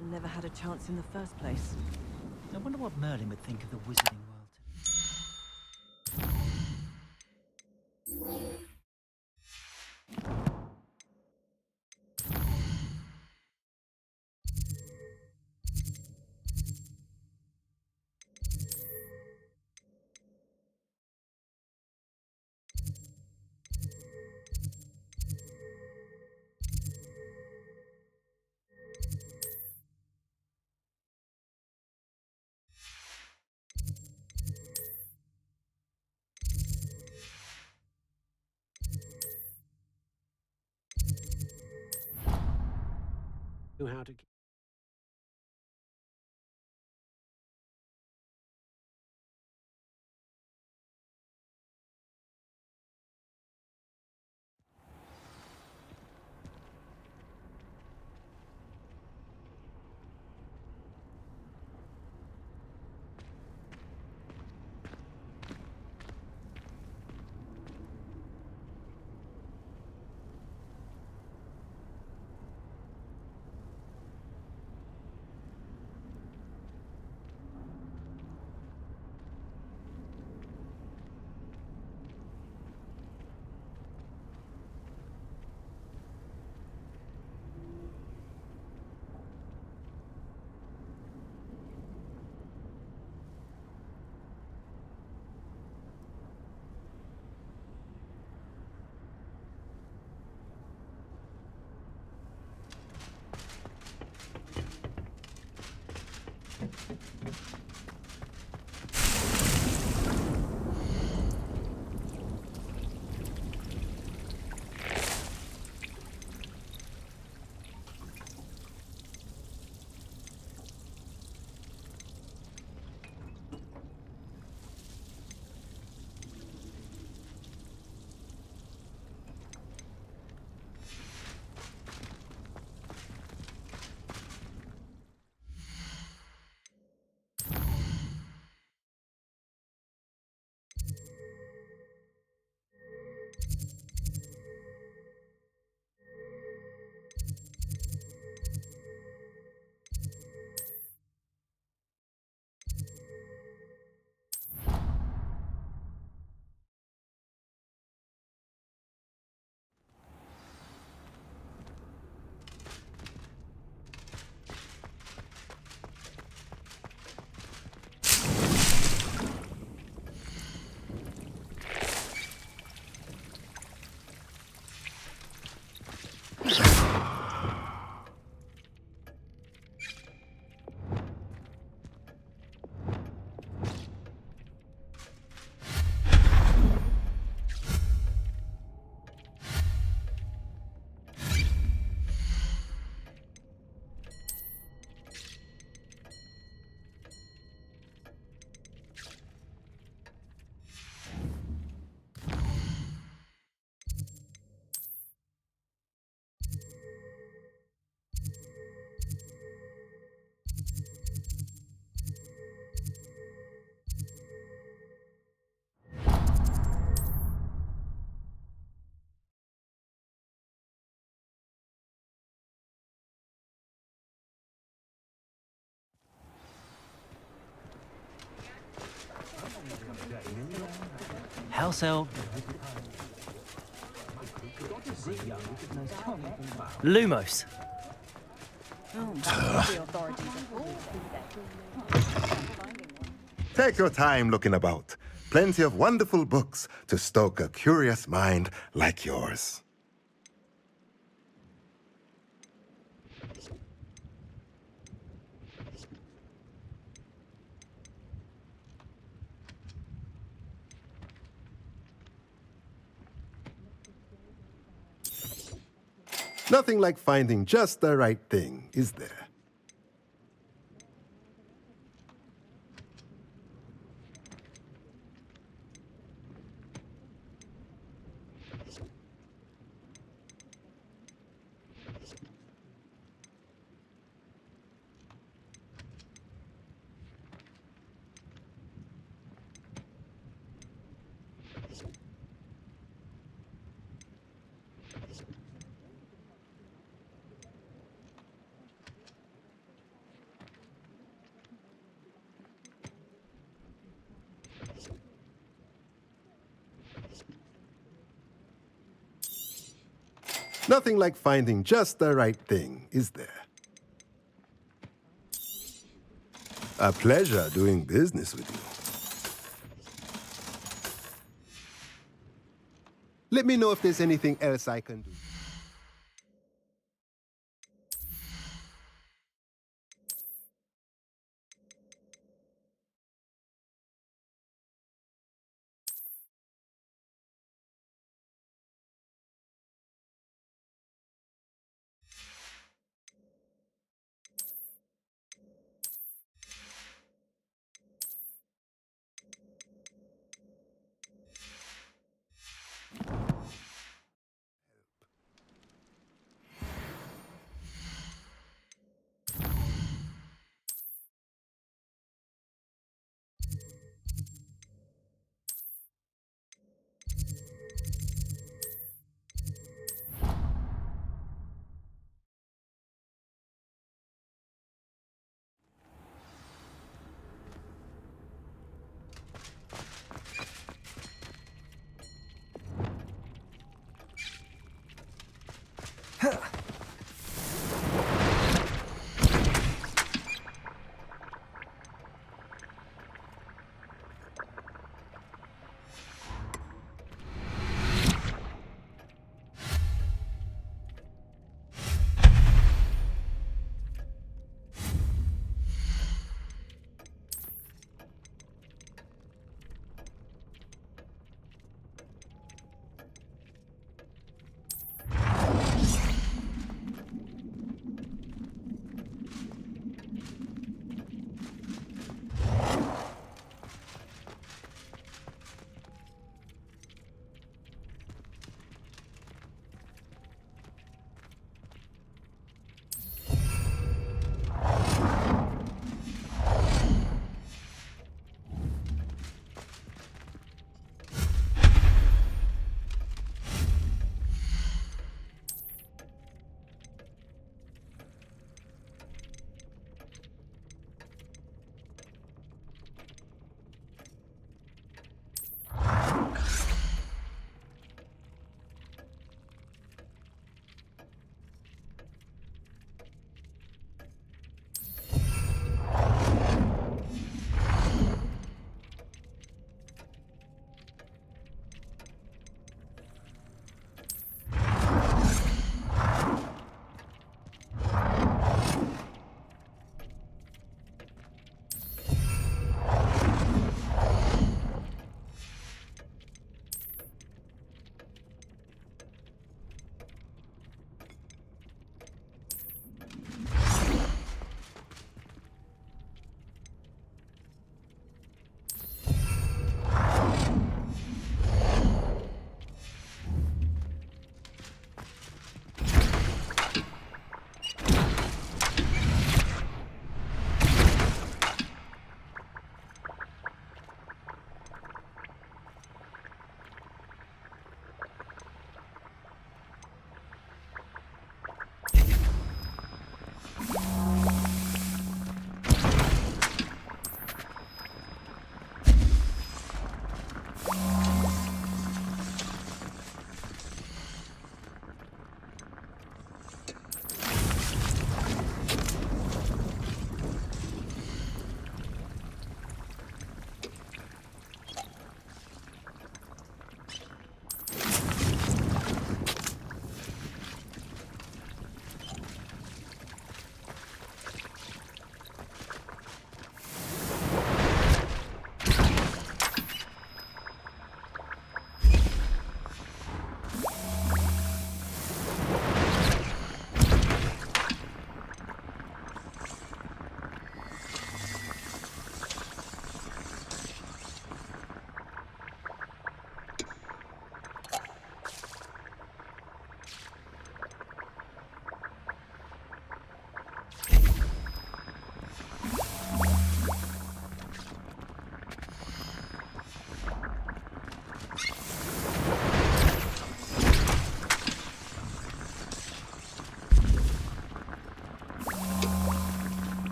man never had a chance in the first place. I wonder what Merlin would think of the wizarding world. How to House elf. Lumos. Take your time looking about. Plenty of wonderful books to stoke a curious mind like yours. Nothing like finding just the right thing, is there? Nothing like finding just the right thing, is there? A pleasure doing business with you. Let me know if there's anything else I can do.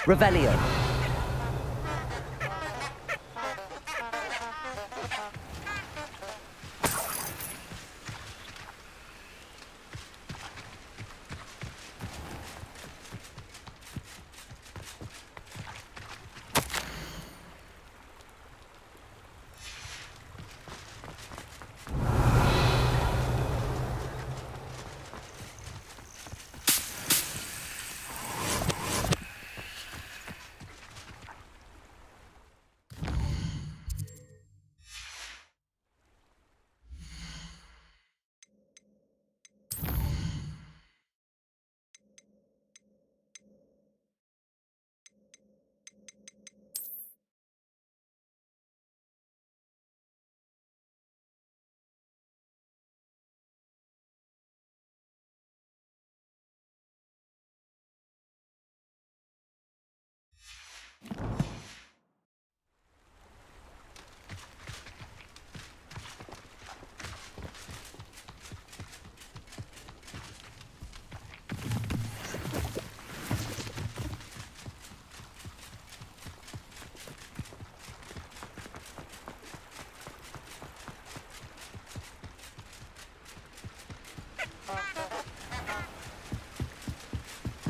Revelio.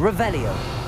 Revelio.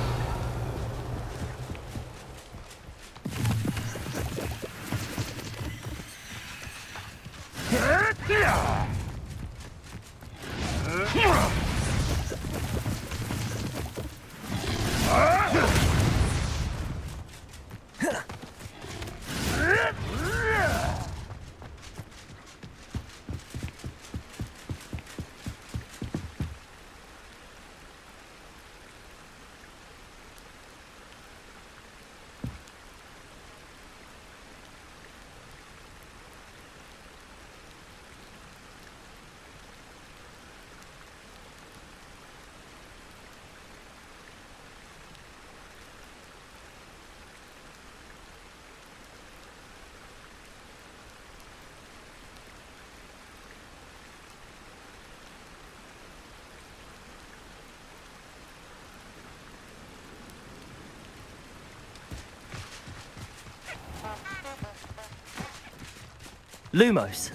Lumos.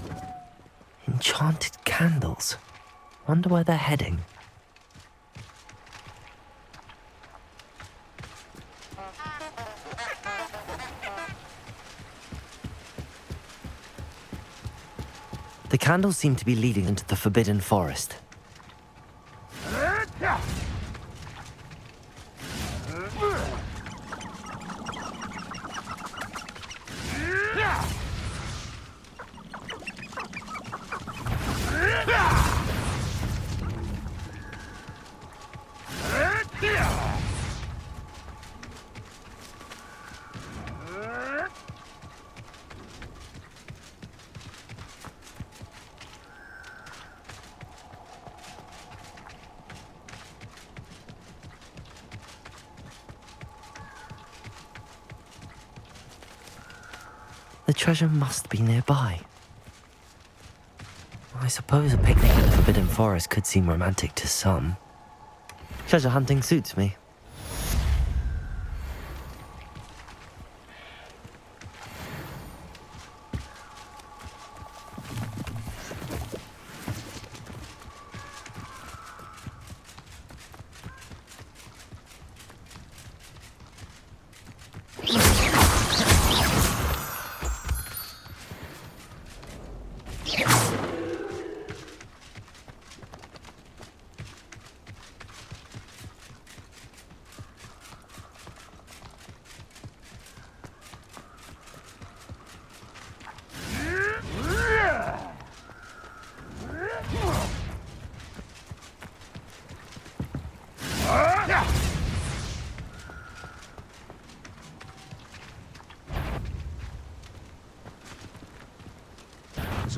Enchanted candles. Wonder where they're heading. The candles seem to be leading into the Forbidden Forest. The treasure must be nearby. I suppose a picnic in the Forbidden Forest could seem romantic to some. Treasure hunting suits me.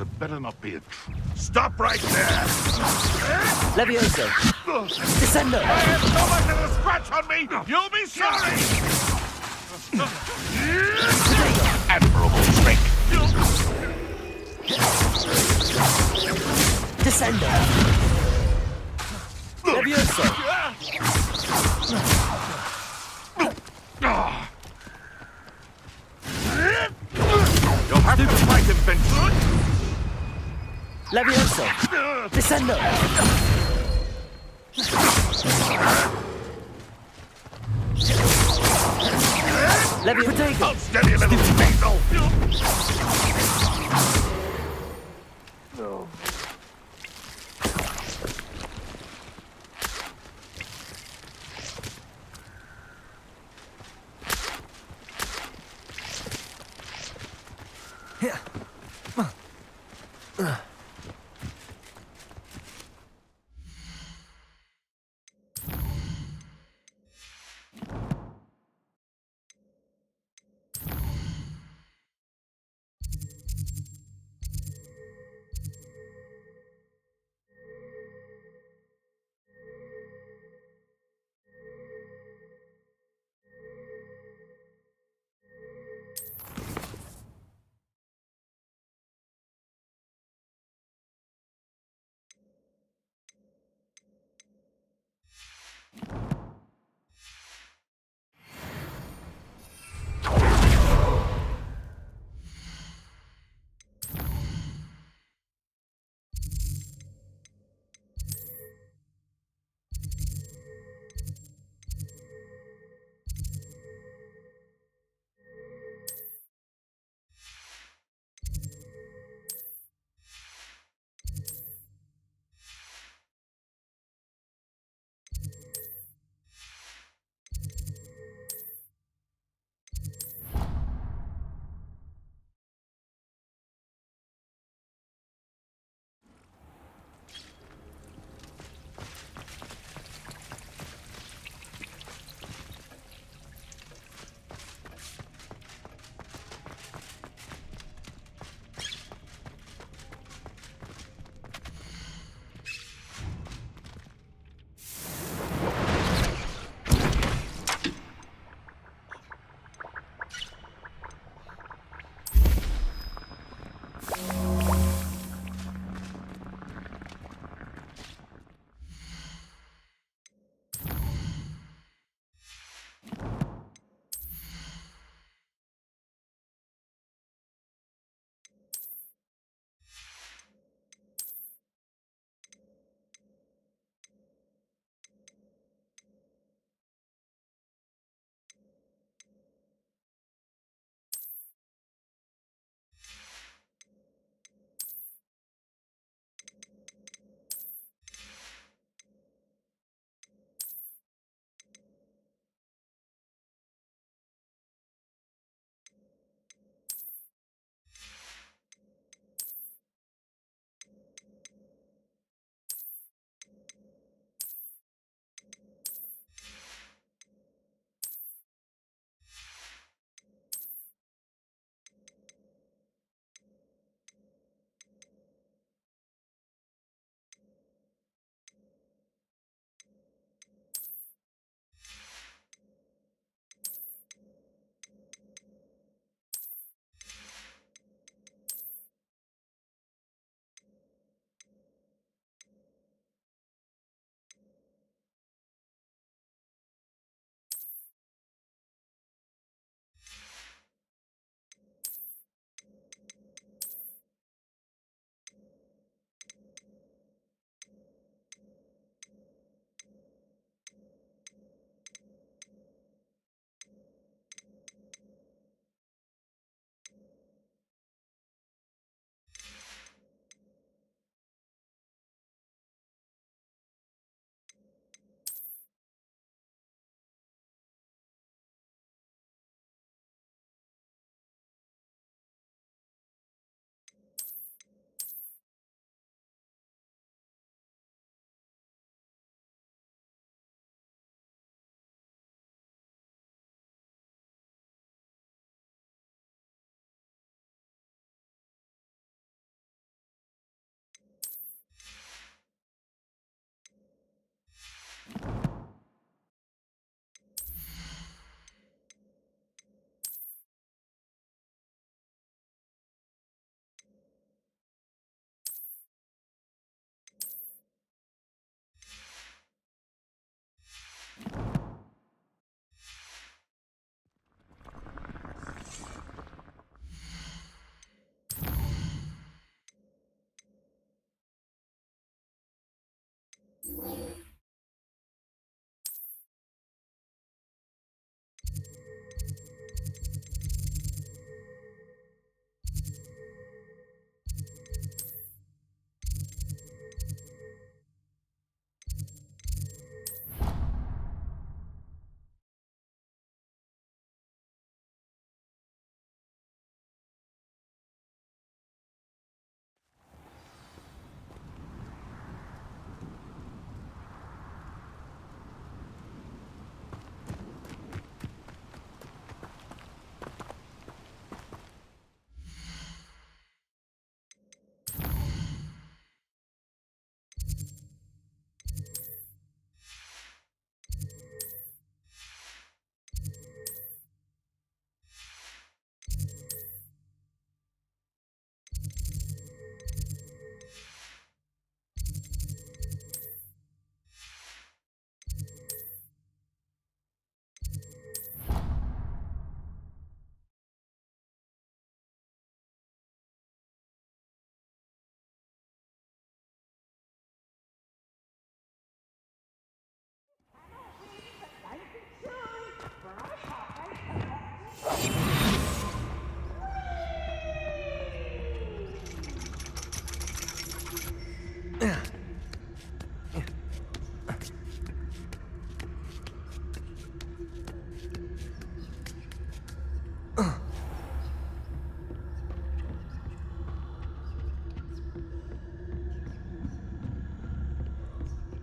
It better not be a Stop right there! Levioso! Descendo! I have so much of a scratch on me, you'll be sorry! Admirable trick! Descendo! Levioso! Descendo! Levi Protego! I'll steady a little diesel!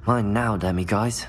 Mine now, demi-guys.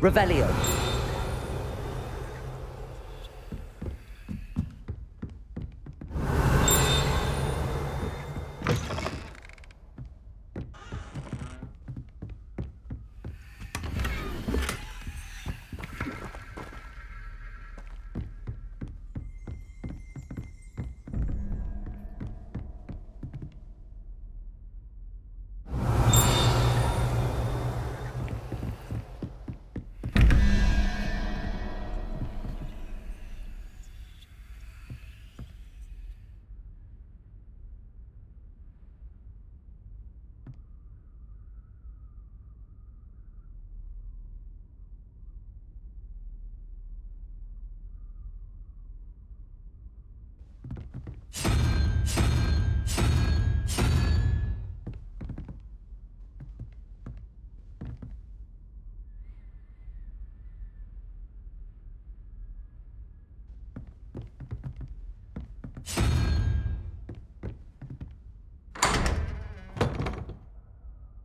Revelio.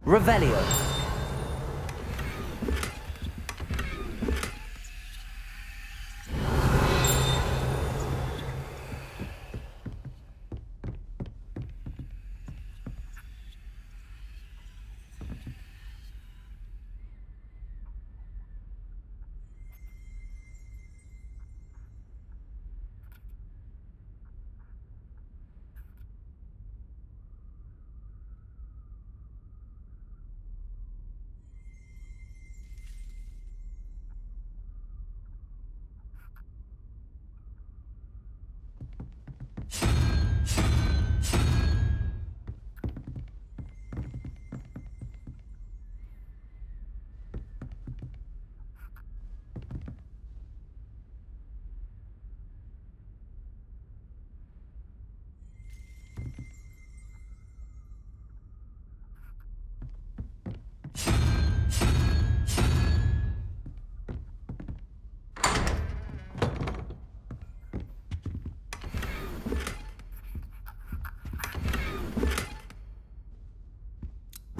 Revelio. Revelio.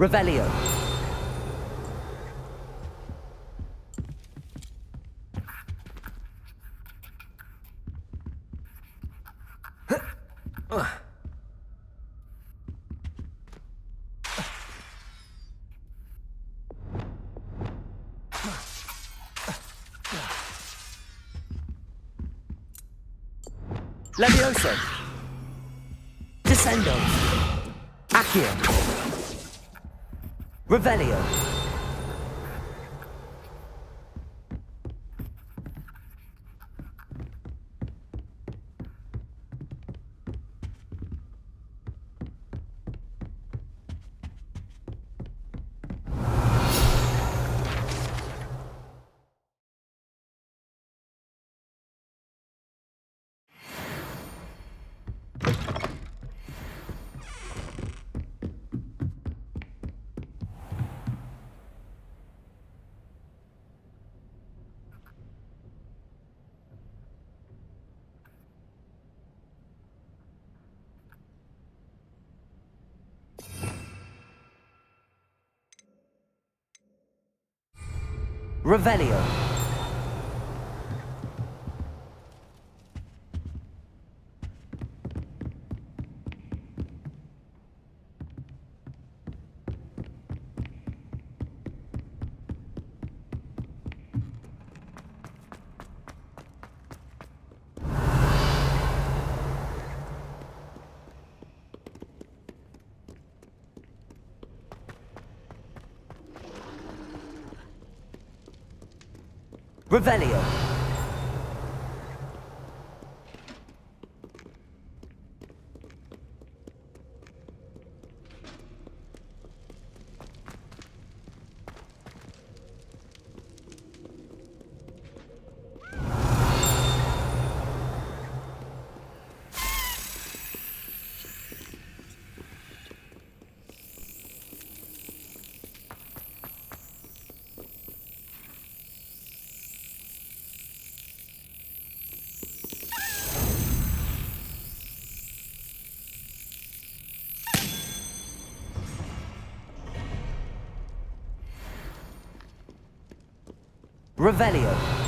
Revelio. Revelio. Levioso. Descendo. Accio. Revelio. Revelio. Revelio. Revelio.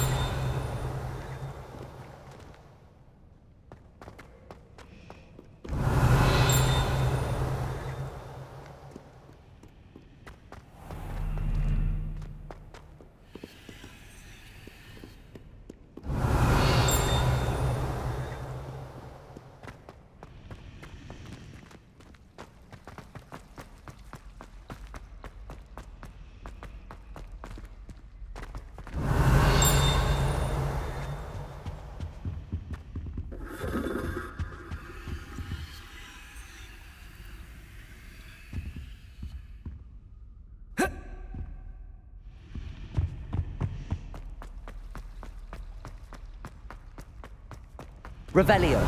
Revelio.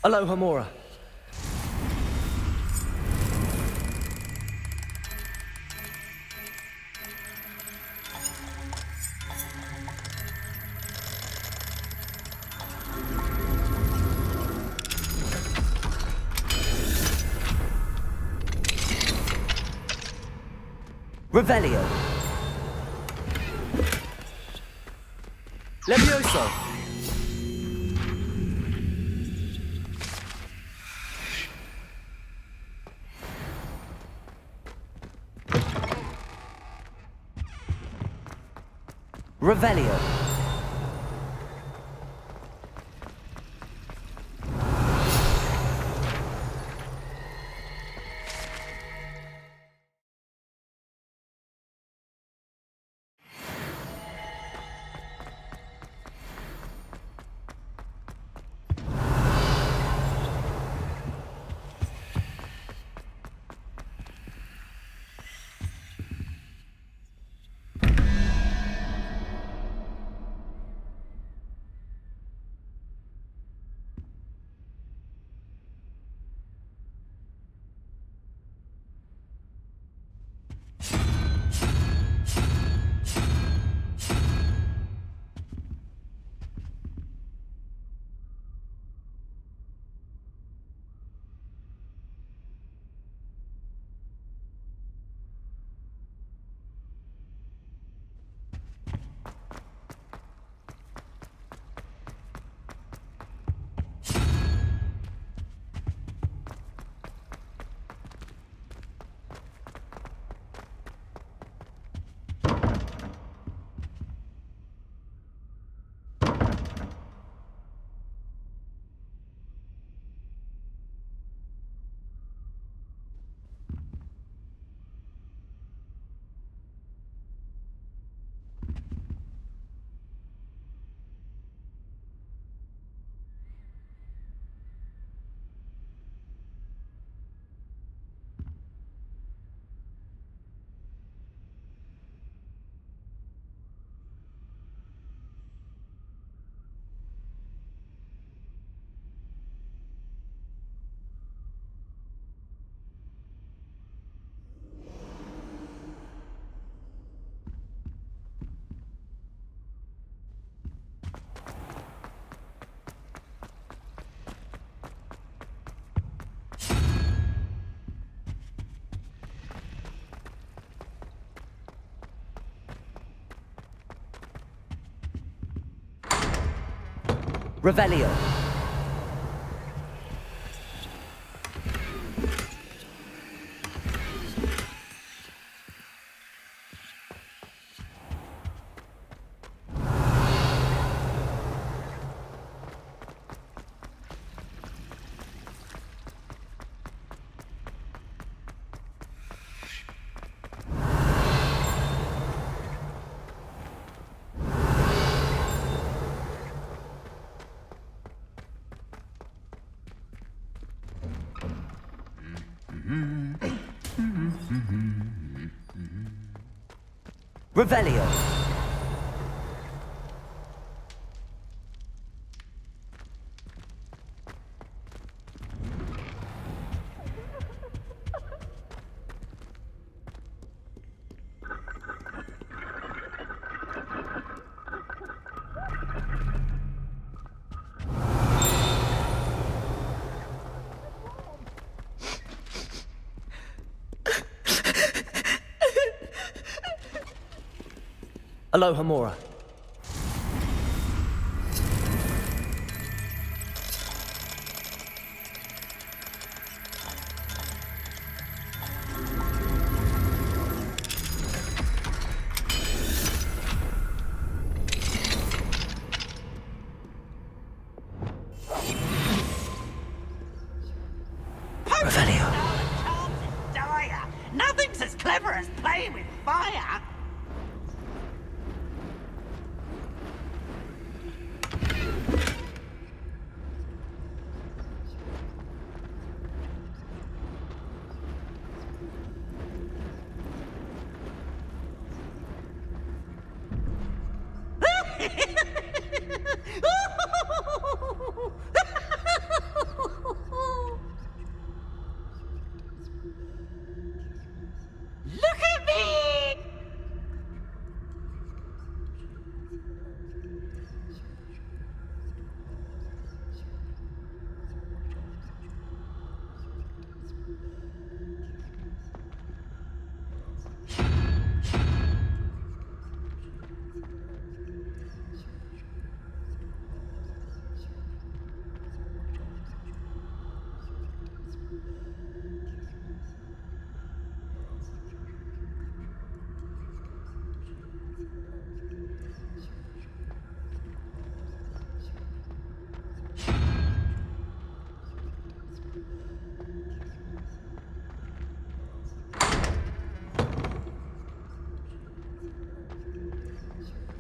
Alohomora. Revelio. Levioso. Revelio. Revelio. Revelio. Aloha Mora. Revelio. Dire. Nothing's as clever as playing with fire. Look at me!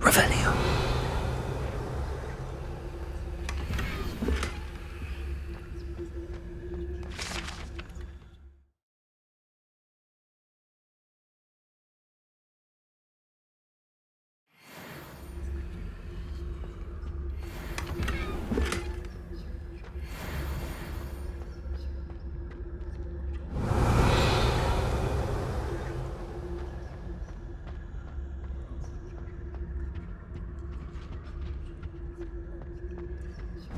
Revelio.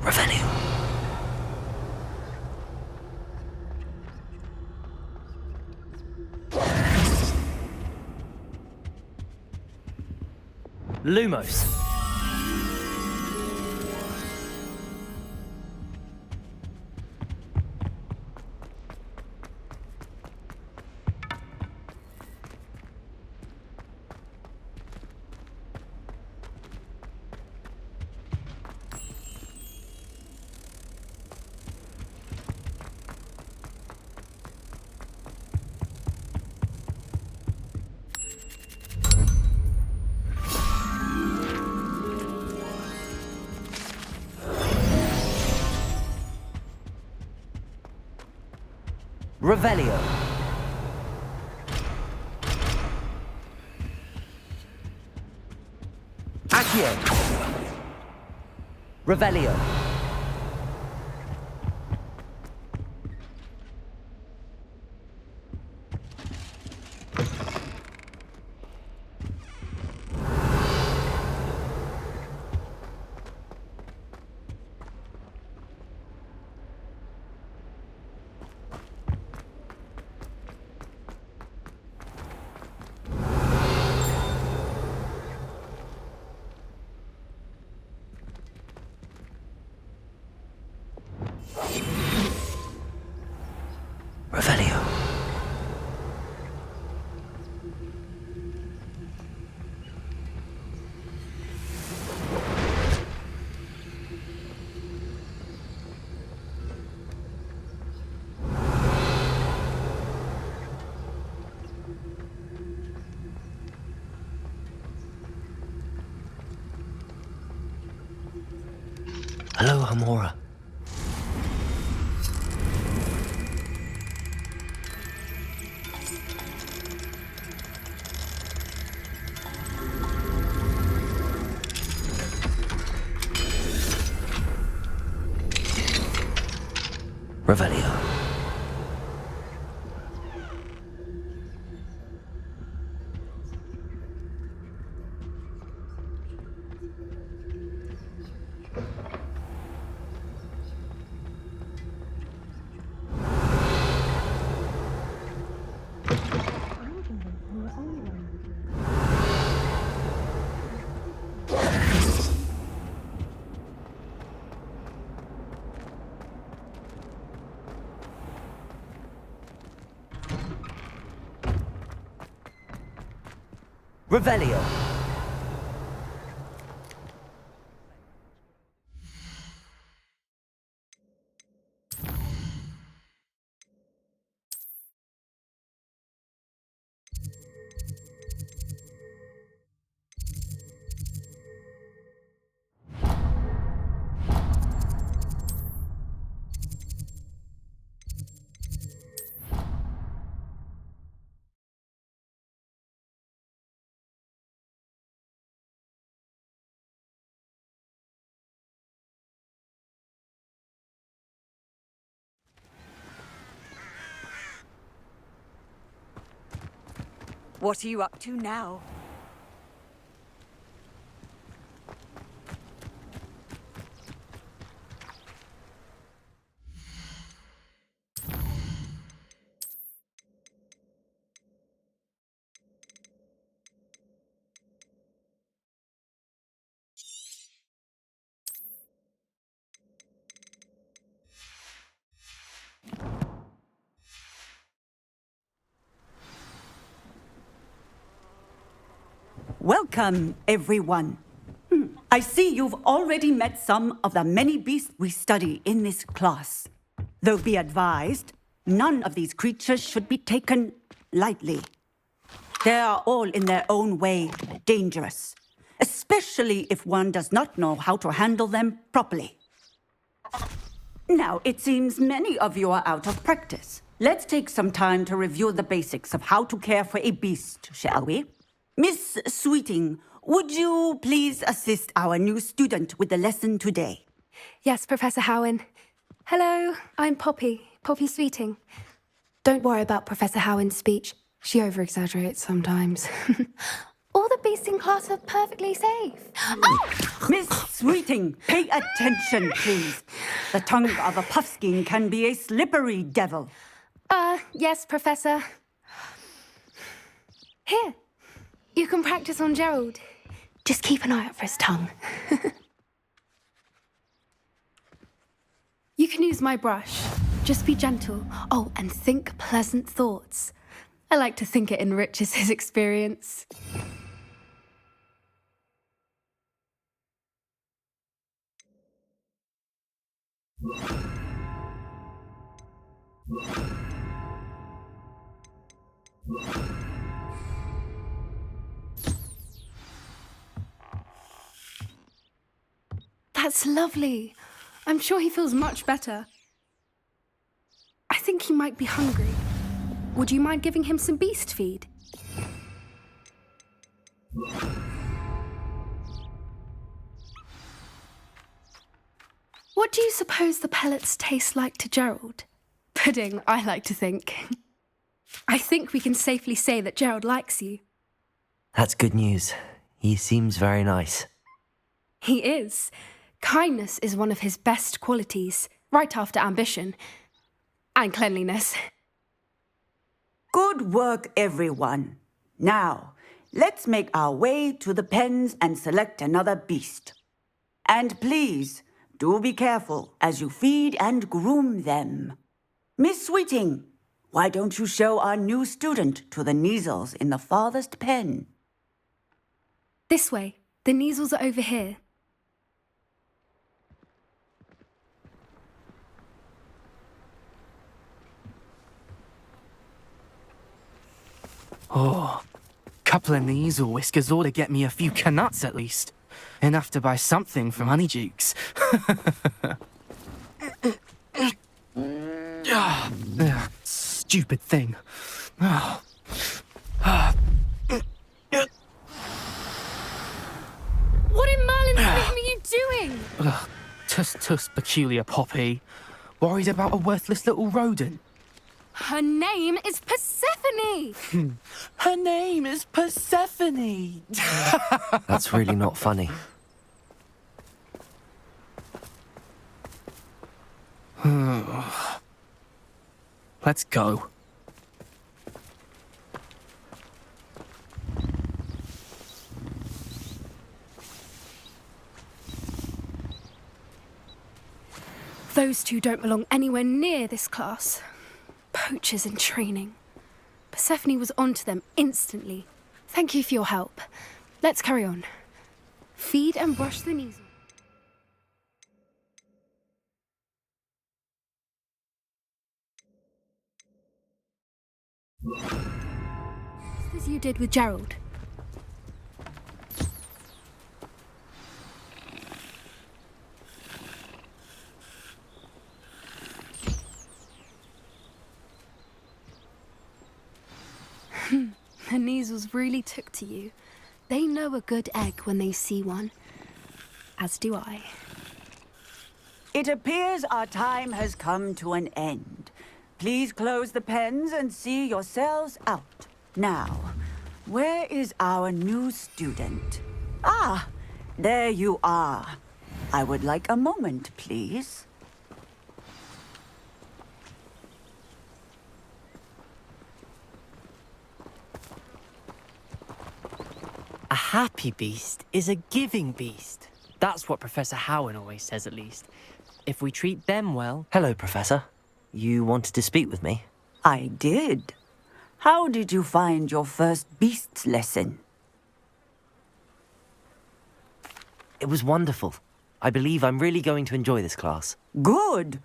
Revelio. Lumos. Revelio. Accio. Revelio. Revelio. Hello, Hamora. Revelio. Revelio. What are you up to now? Welcome, everyone. I see you've already met some of the many beasts we study in this class. Though be advised, none of these creatures should be taken lightly. They are all in their own way dangerous, especially if one does not know how to handle them properly. Now, it seems many of you are out of practice. Let's take some time to review the basics of how to care for a beast, shall we? Miss Sweeting, would you please assist our new student with the lesson today? Yes, Professor Howen. Hello, I'm Poppy Sweeting. Don't worry about Professor Howen's speech. She over-exaggerates sometimes. All the beasts in class are perfectly safe. Miss Sweeting, pay attention, please. The tongue of a puffskein can be a slippery devil. Yes, Professor. Here, you can practice on Gerald. Just keep an eye out for his tongue. You can use my brush. Just be gentle. Oh, and think pleasant thoughts. I like to think it enriches his experience. That's lovely. I'm sure he feels much better. I think he might be hungry. Would you mind giving him some beast feed? What do you suppose the pellets taste like to Gerald? Pudding, I like to think. I think we can safely say that Gerald likes you. That's good news. He seems very nice. He is. Kindness is one of his best qualities, right after ambition. And cleanliness. Good work, everyone. Now, let's make our way to the pens and select another beast. And please, do be careful as you feed and groom them. Miss Sweeting, why don't you show our new student to the Kneazles in the farthest pen? This way. The Kneazles are over here. Oh, couple of Kneazle whiskers ought to get me a few canuts at least. Enough to buy something from Honeydukes. Stupid thing. Oh. What in Merlin's name are you doing? Tuss, peculiar Poppy. Worried about a worthless little rodent. Her name is Persephone! Her name is Persephone! That's really not funny. Let's go. Those two don't belong anywhere near this class. Poachers in training. Persephone was onto them instantly. Thank you for your help. Let's carry on. Feed and brush the Kneazle. Just as you did with Gerald. The Kneazles really took to you. They know a good egg when they see one. As do I. It appears our time has come to an end. Please close the pens and see yourselves out. Now, where is our new student? Ah, there you are. I would like a moment, please. A happy beast is a giving beast. That's what Professor Howen always says, at least. If we treat them well... Hello, Professor. You wanted to speak with me? I did. How did you find your first beasts lesson? It was wonderful. I believe I'm really going to enjoy this class. Good.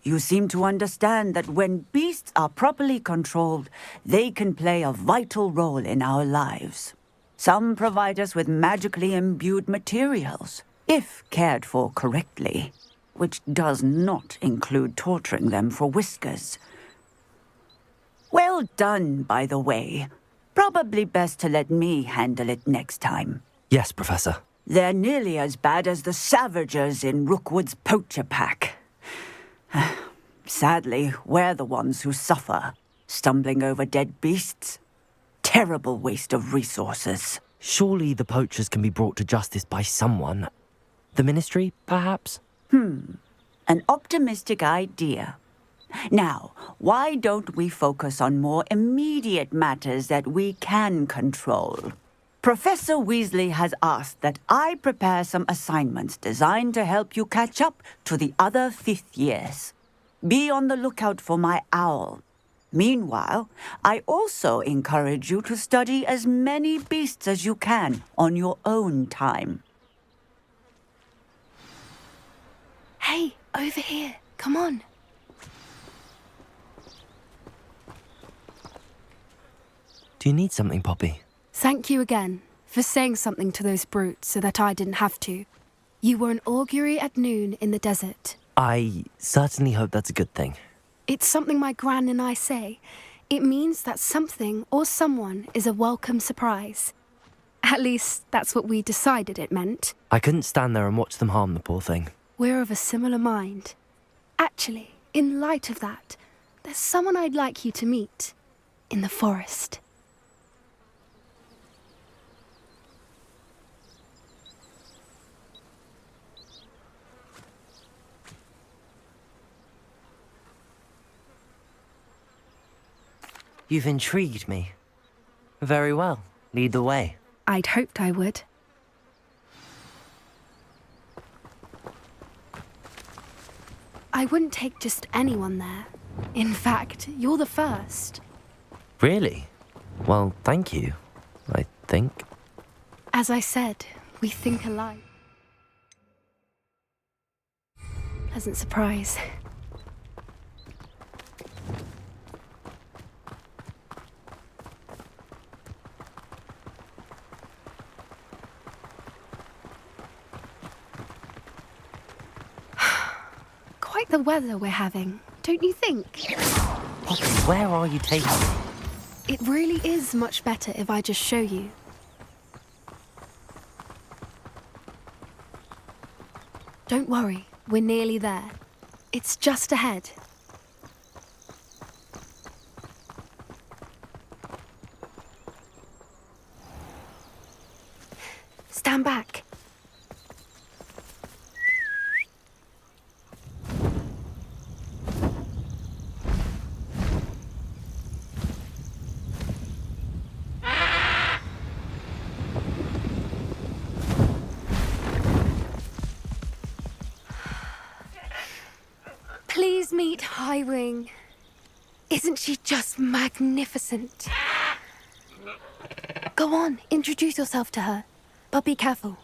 You seem to understand that when beasts are properly controlled, they can play a vital role in our lives. Some provide us with magically imbued materials, if cared for correctly, which does not include torturing them for whiskers. Well done, by the way. Probably best to let me handle it next time. Yes, Professor. They're nearly as bad as the Savagers in Rookwood's poacher pack. Sadly, we're the ones who suffer, stumbling over dead beasts. Terrible waste of resources. Surely the poachers can be brought to justice by someone. The Ministry, perhaps? An optimistic idea. Now, why don't we focus on more immediate matters that we can control? Professor Weasley has asked that I prepare some assignments designed to help you catch up to the other fifth years. Be on the lookout for my owl. Meanwhile, I also encourage you to study as many beasts as you can on your own time. Hey, over here. Come on. Do you need something, Poppy? Thank you again for saying something to those brutes so that I didn't have to. You were an augury at noon in the desert. I certainly hope that's a good thing. It's something my gran and I say. It means that something or someone is a welcome surprise. At least, that's what we decided it meant. I couldn't stand there and watch them harm the poor thing. We're of a similar mind. Actually, in light of that, there's someone I'd like you to meet. In the forest. You've intrigued me. Very well. Lead the way. I'd hoped I would. I wouldn't take just anyone there. In fact, you're the first. Really? Well, thank you, I think. As I said, we think alike. Pleasant surprise. Quite the weather we're having, don't you think? Poppy, where are you taking me? It really is much better if I just show you. Don't worry, we're nearly there. It's just ahead. Stand back. Please meet Highwing. Isn't she just magnificent? Go on, introduce yourself to her. But be careful.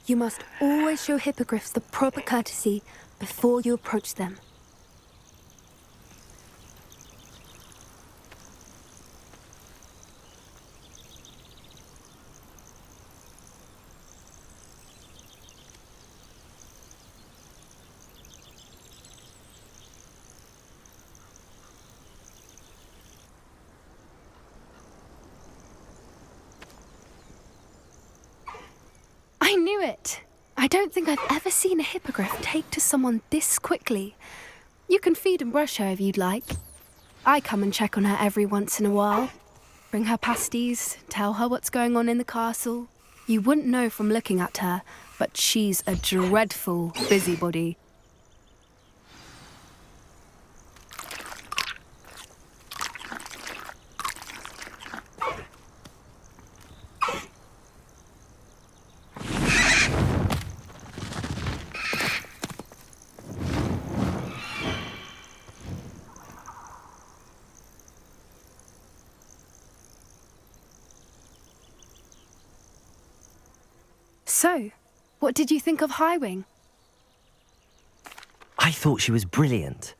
You must always show hippogriffs the proper courtesy before you approach them. I knew it! I don't think I've ever seen a hippogriff take to someone this quickly. You can feed and brush her if you'd like. I come and check on her every once in a while. Bring her pasties, tell her what's going on in the castle. You wouldn't know from looking at her, but she's a dreadful busybody. So, what did you think of Highwing? I thought she was brilliant.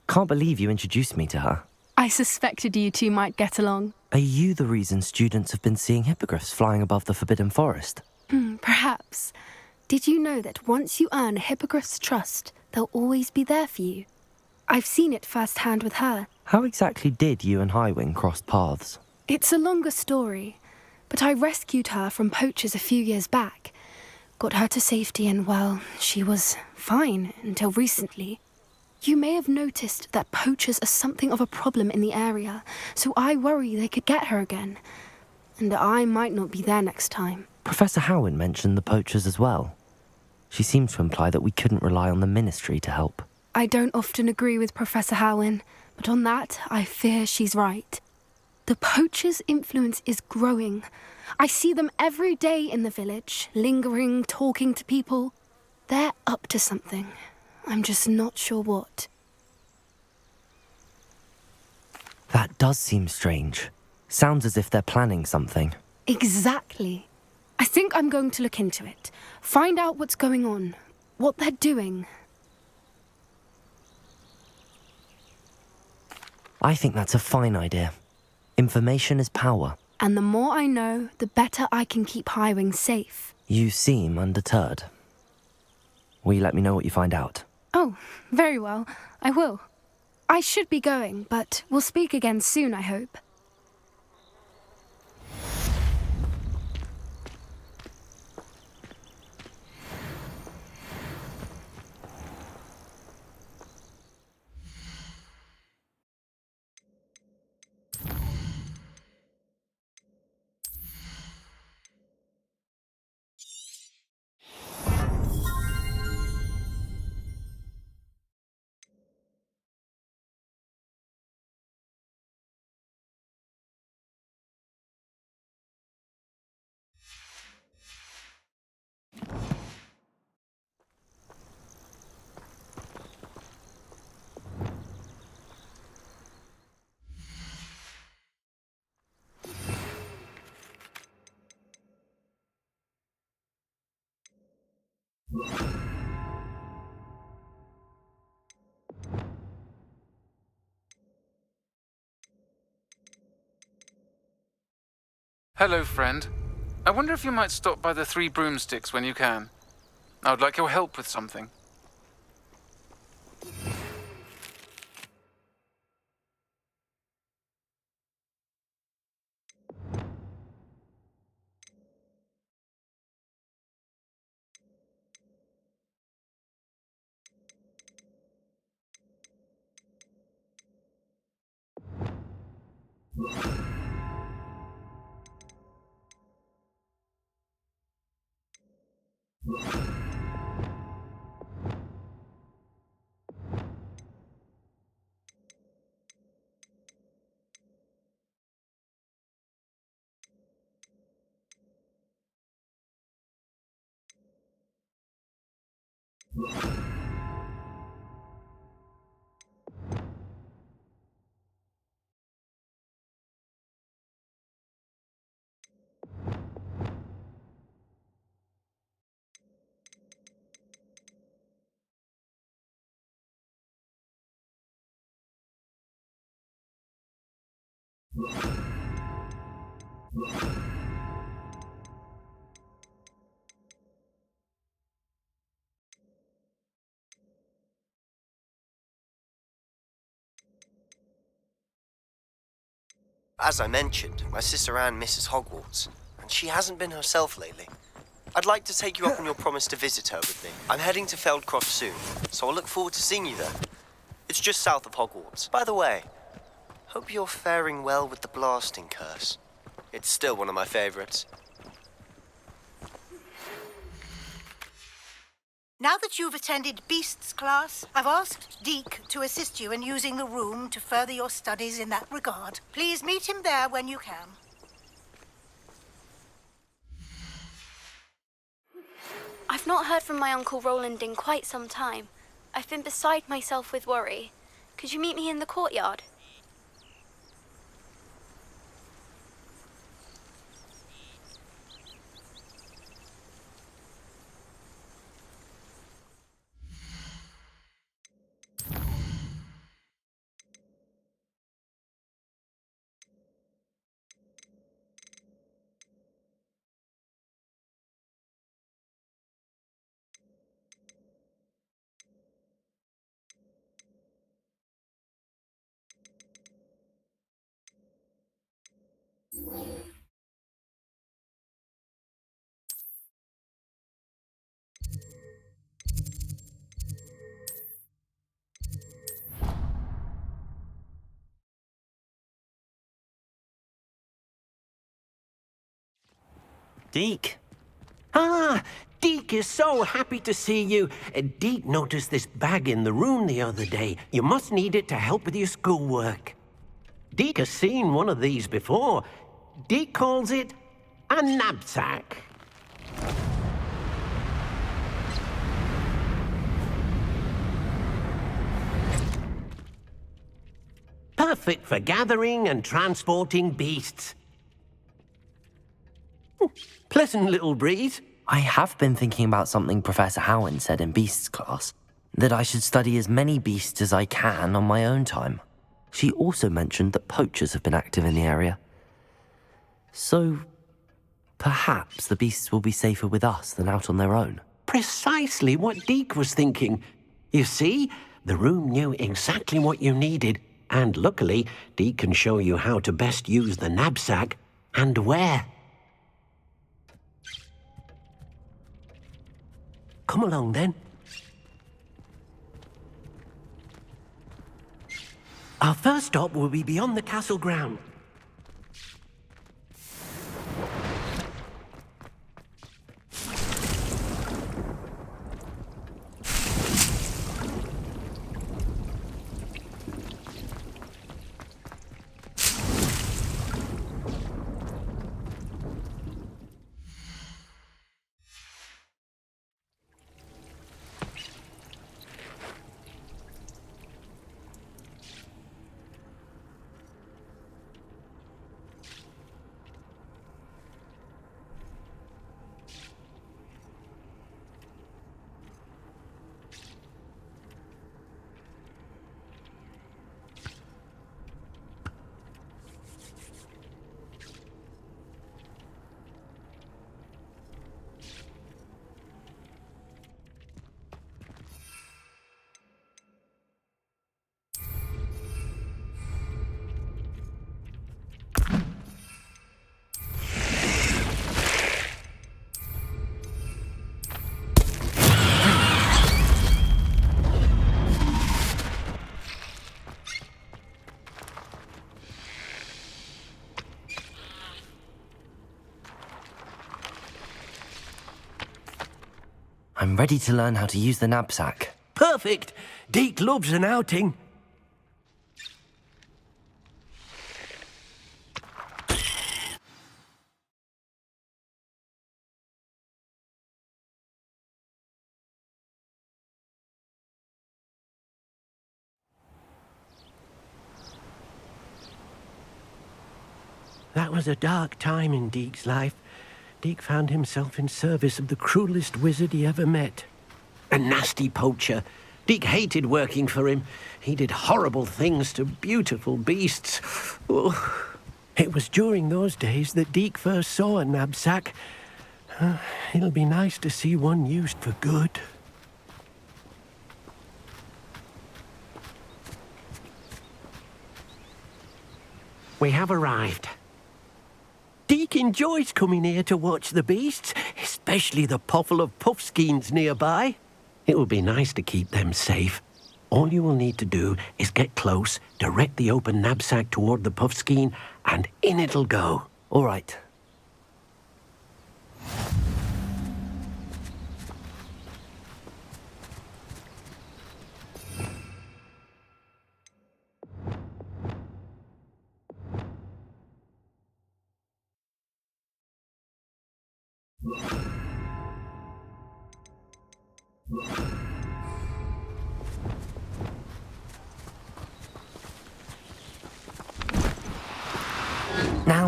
Can't believe you introduced me to her. I suspected you two might get along. Are you the reason students have been seeing hippogriffs flying above the Forbidden Forest? Perhaps. Did you know that once you earn a hippogriff's trust, they'll always be there for you? I've seen it firsthand with her. How exactly did you and Highwing cross paths? It's a longer story, but I rescued her from poachers a few years back. Got her to safety and, well, she was fine until recently. You may have noticed that poachers are something of a problem in the area, so I worry they could get her again. And I might not be there next time. Professor Howin mentioned the poachers as well. She seemed to imply that we couldn't rely on the ministry to help. I don't often agree with Professor Howin, but on that, I fear she's right. The poachers' influence is growing. I see them every day in the village, lingering, talking to people. They're up to something. I'm just not sure what. That does seem strange. Sounds as if they're planning something. Exactly. I think I'm going to look into it. Find out what's going on, what they're doing. I think that's a fine idea. Information is power. And the more I know, the better I can keep Highwing safe. You seem undeterred. Will you let me know what you find out? Oh, very well. I will. I should be going, but we'll speak again soon, I hope. Hello, friend. I wonder if you might stop by the Three Broomsticks when you can. I would like your help with something. As I mentioned, my sister Anne misses Hogwarts, and she hasn't been herself lately. I'd like to take you up on your promise to visit her with me. I'm heading to Feldcroft soon, so I'll look forward to seeing you there. It's just south of Hogwarts. By the way, hope you're faring well with the blasting curse. It's still one of my favorites. Now that you've attended Beasts class, I've asked Deke to assist you in using the room to further your studies in that regard. Please meet him there when you can. I've not heard from my Uncle Roland in quite some time. I've been beside myself with worry. Could you meet me in the courtyard? Deke. Ah, Deke is so happy to see you. Deke noticed this bag in the room the other day. You must need it to help with your schoolwork. Deke has seen one of these before. Deke calls it a knapsack. Perfect for gathering and transporting beasts. Pleasant little breeze. I have been thinking about something Professor Howen said in Beasts class, that I should study as many beasts as I can on my own time. She also mentioned that poachers have been active in the area. So, perhaps the beasts will be safer with us than out on their own. Precisely what Deke was thinking. You see, the room knew exactly what you needed, and luckily, Deke can show you how to best use the knapsack and where. Come along, then. Our first stop will be beyond the castle ground. I'm ready to learn how to use the knapsack. Perfect! Deke loves an outing. That was a dark time in Deke's life. Deke found himself in service of the cruelest wizard he ever met. A nasty poacher. Deke hated working for him. He did horrible things to beautiful beasts. Oh. It was during those days that Deke first saw a knapsack. It'll be nice to see one used for good. We have arrived. Deke enjoys coming here to watch the beasts, especially the potful of puffskeins nearby. It will be nice to keep them safe. All you will need to do is get close, direct the open knapsack toward the puffskein, and in it'll go. All right.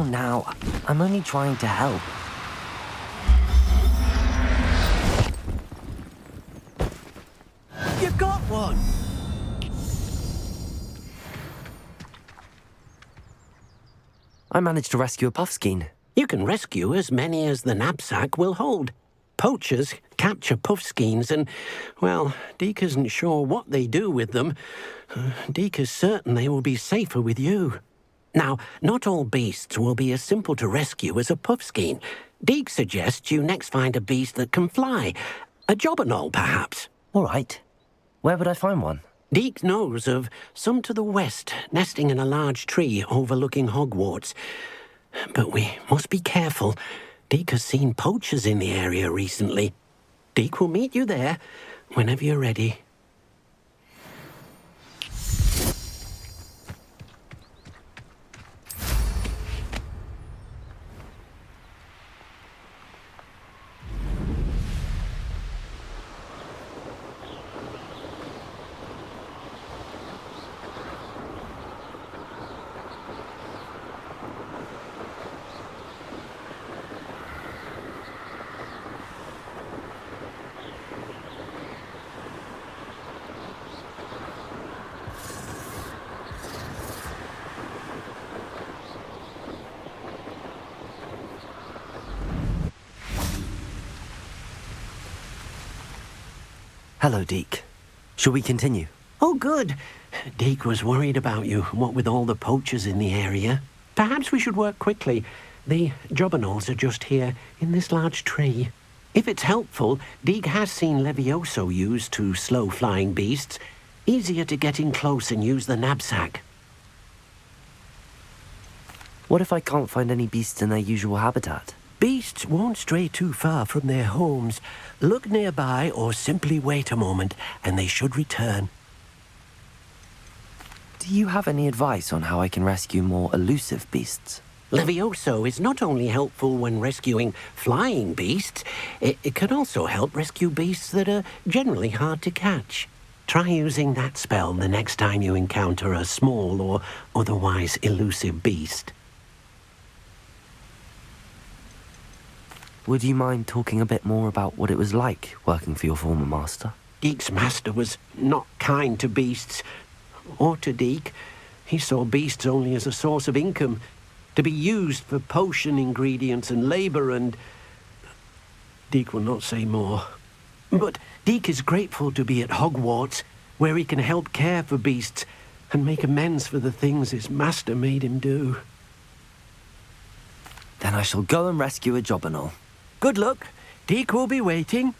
Now, I'm only trying to help. You got one! I managed to rescue a puffskein. You can rescue as many as the knapsack will hold. Poachers capture puffskeins and, well, Deke isn't sure what they do with them. Deke is certain they will be safer with you. Now, not all beasts will be as simple to rescue as a puffskein. Deke suggests you next find a beast that can fly. A jobberknoll, perhaps. All right. Where would I find one? Deke knows of some to the west, nesting in a large tree overlooking Hogwarts. But we must be careful. Deke has seen poachers in the area recently. Deke will meet you there whenever you're ready. Hello, Deke. Shall we continue? Oh, good. Deke was worried about you, what with all the poachers in the area. Perhaps we should work quickly. The jobberknolls are just here, in this large tree. If it's helpful, Deke has seen Levioso used to slow flying beasts. Easier to get in close and use the knapsack. What if I can't find any beasts in their usual habitat? Beasts won't stray too far from their homes. Look nearby or simply wait a moment, and they should return. Do you have any advice on how I can rescue more elusive beasts? Levioso is not only helpful when rescuing flying beasts, it can also help rescue beasts that are generally hard to catch. Try using that spell the next time you encounter a small or otherwise elusive beast. Would you mind talking a bit more about what it was like working for your former master? Deke's master was not kind to beasts, or to Deke. He saw beasts only as a source of income, to be used for potion ingredients and labor, and Deke will not say more. But Deke is grateful to be at Hogwarts, where he can help care for beasts and make amends for the things his master made him do. Then I shall go and rescue a jobberknoll. Good luck. Deke will be waiting.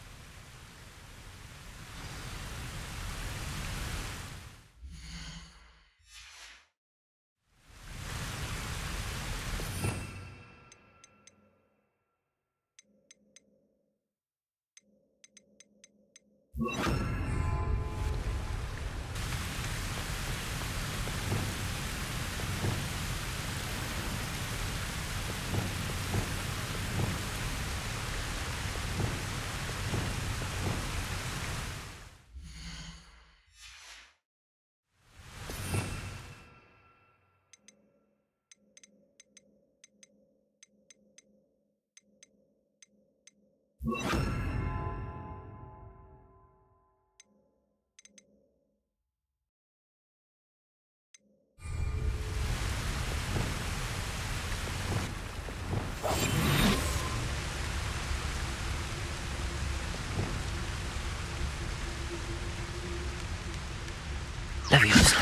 Leviosa.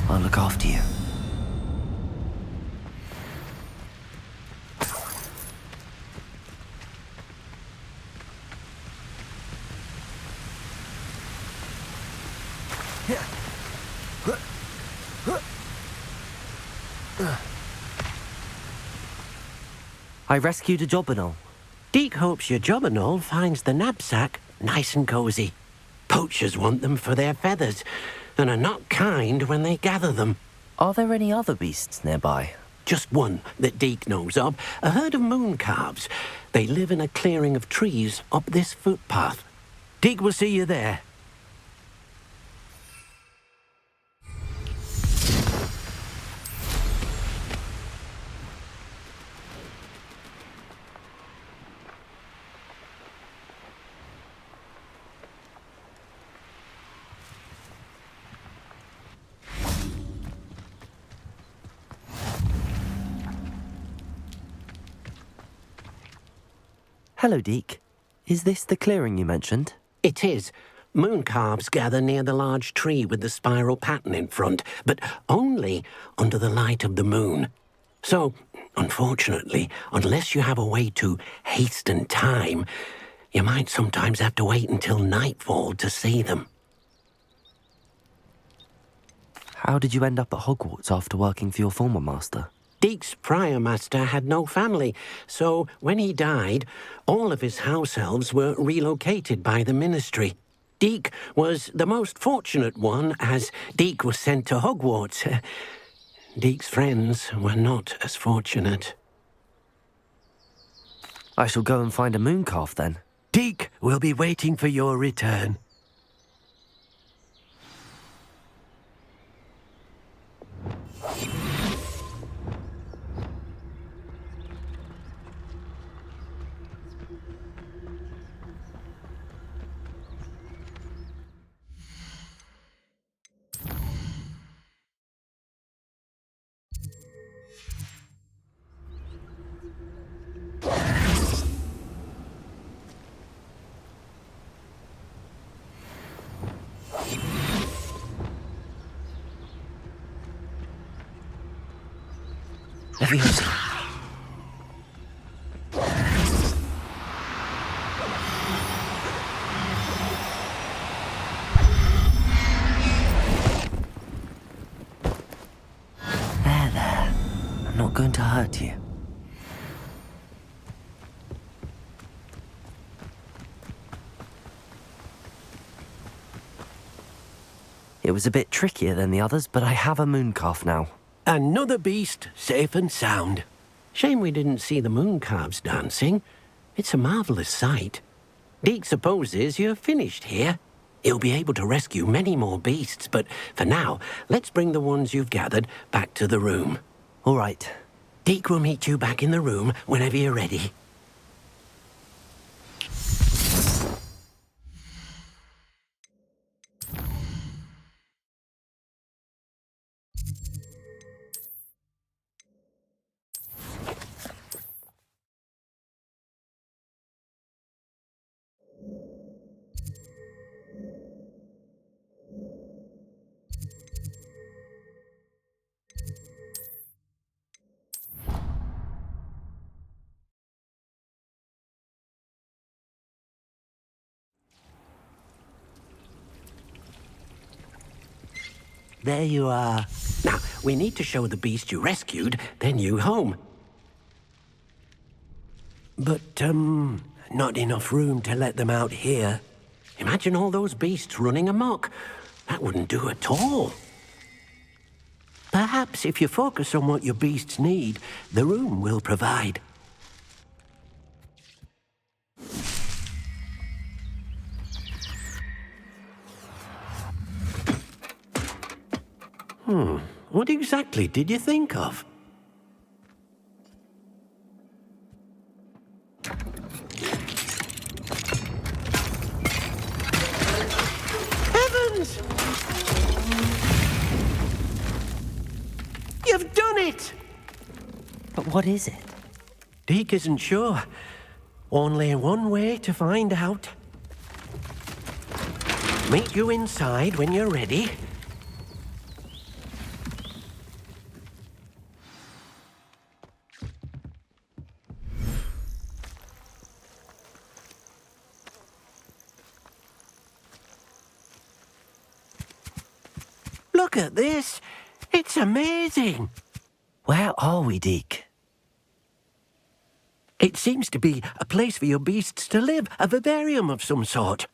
I'll look after you. I rescued a Jobberknoll. Deke hopes your Jobberknoll finds the knapsack nice and cozy. Poachers want them for their feathers, and are not kind when they gather them. Are there any other beasts nearby? Just one that Deke knows of, a herd of moon calves. They live in a clearing of trees up this footpath. Deke will see you there. Hello, Deke. Is this the clearing you mentioned? It is. Moon calves gather near the large tree with the spiral pattern in front, but only under the light of the moon. So, unfortunately, unless you have a way to hasten time, you might sometimes have to wait until nightfall to see them. How did you end up at Hogwarts after working for your former master? Deke's prior master had no family, so when he died, all of his house elves were relocated by the ministry. Deke was the most fortunate one, as Deke was sent to Hogwarts. Deke's friends were not as fortunate. I shall go and find a moon calf then. Deke will be waiting for your return. Leviosa. There. I'm not going to hurt you. It was a bit trickier than the others, but I have a moon calf now. Another beast, safe and sound. Shame we didn't see the moon calves dancing. It's a marvellous sight. Deke supposes you're finished here. He'll be able to rescue many more beasts, but for now, let's bring the ones you've gathered back to the room. All right. Deke will meet you back in the room whenever you're ready. There you are. Now, we need to show the beast you rescued their new home. But, not enough room to let them out here. Imagine all those beasts running amok. That wouldn't do at all. Perhaps if you focus on what your beasts need, the room will provide. What exactly did you think of? Heavens! You've done it! But what is it? Deke isn't sure. Only one way to find out. Meet you inside when you're ready. Look at this. It's amazing. Where are we, Deke? It seems to be a place for your beasts to live, a vivarium of some sort.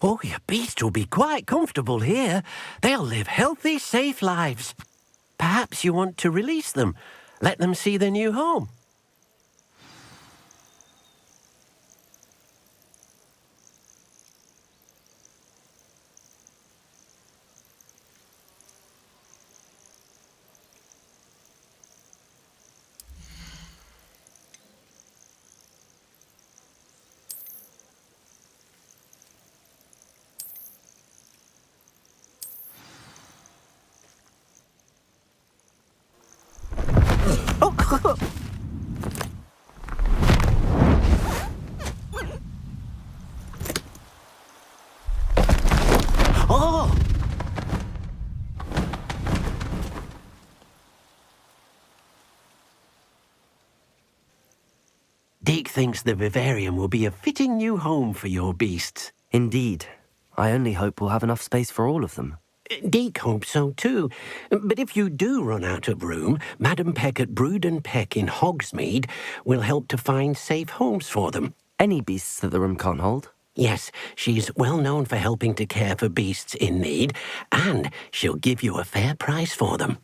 Oh, your beasts will be quite comfortable here. They'll live healthy, safe lives. Perhaps you want to release them, let them see their new home. Oh! Deke thinks the vivarium will be a fitting new home for your beasts. Indeed. I only hope we'll have enough space for all of them. Deke hopes so too. But if you do run out of room, Madam Peck at Brood and Peck in Hogsmeade will help to find safe homes for them. Any beasts that the room can't hold? Yes, she's well known for helping to care for beasts in need, and she'll give you a fair price for them.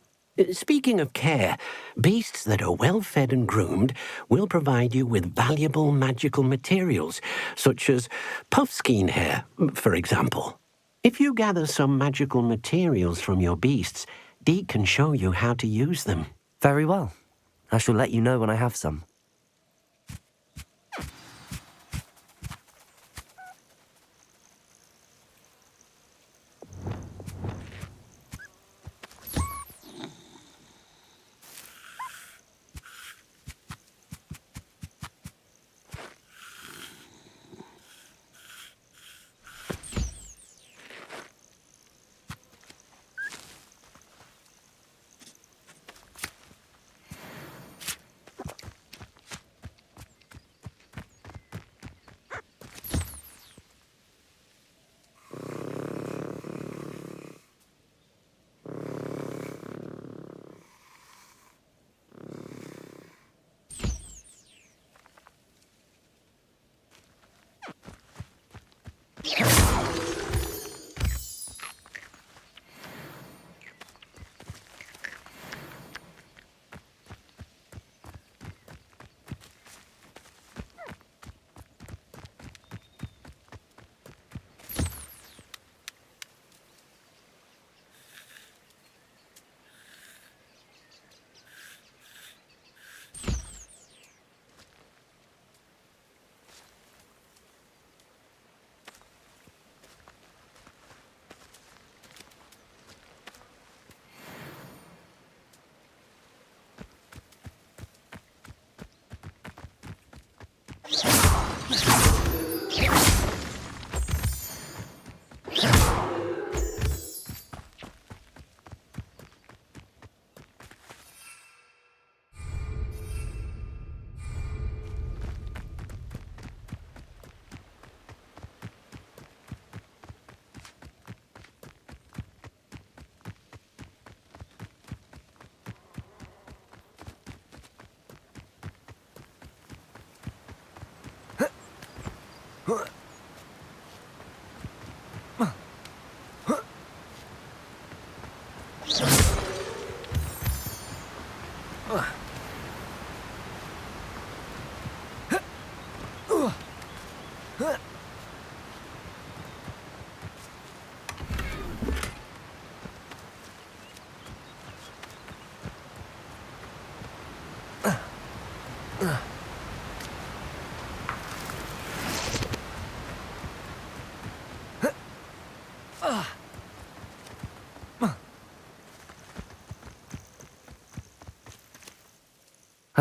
Speaking of care, beasts that are well fed and groomed will provide you with valuable magical materials, such as puffskein hair, for example. If you gather some magical materials from your beasts, Deke can show you how to use them. Very well. I shall let you know when I have some.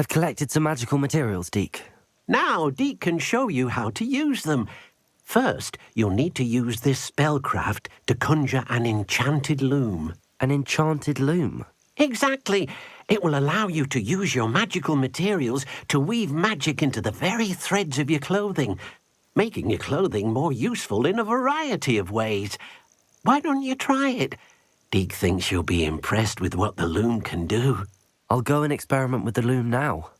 I've collected some magical materials, Deke. Now, Deke can show you how to use them. First, you'll need to use this spellcraft to conjure an enchanted loom. An enchanted loom? Exactly. It will allow you to use your magical materials to weave magic into the very threads of your clothing, making your clothing more useful in a variety of ways. Why don't you try it? Deke thinks you'll be impressed with what the loom can do. I'll go and experiment with the loom now.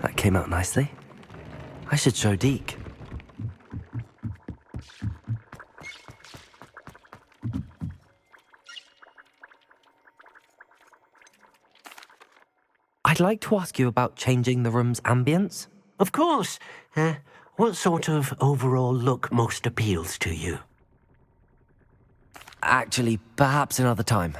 That came out nicely. I should show Deke. I'd like to ask you about changing the room's ambience. Of course. What sort of overall look most appeals to you? Actually, perhaps another time.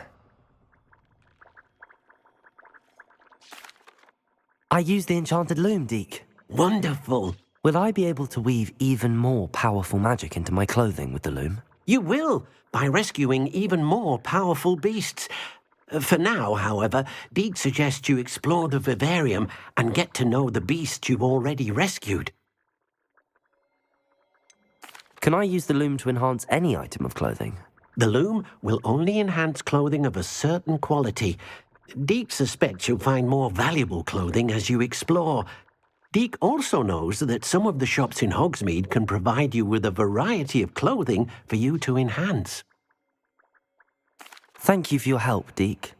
I use the enchanted loom, Deke. Wonderful. Will I be able to weave even more powerful magic into my clothing with the loom? You will, by rescuing even more powerful beasts. For now, however, Deke suggests you explore the vivarium and get to know the beasts you've already rescued. Can I use the loom to enhance any item of clothing? The loom will only enhance clothing of a certain quality. Deke suspects you'll find more valuable clothing as you explore. Deke also knows that some of the shops in Hogsmeade can provide you with a variety of clothing for you to enhance. Thank you for your help, Deke.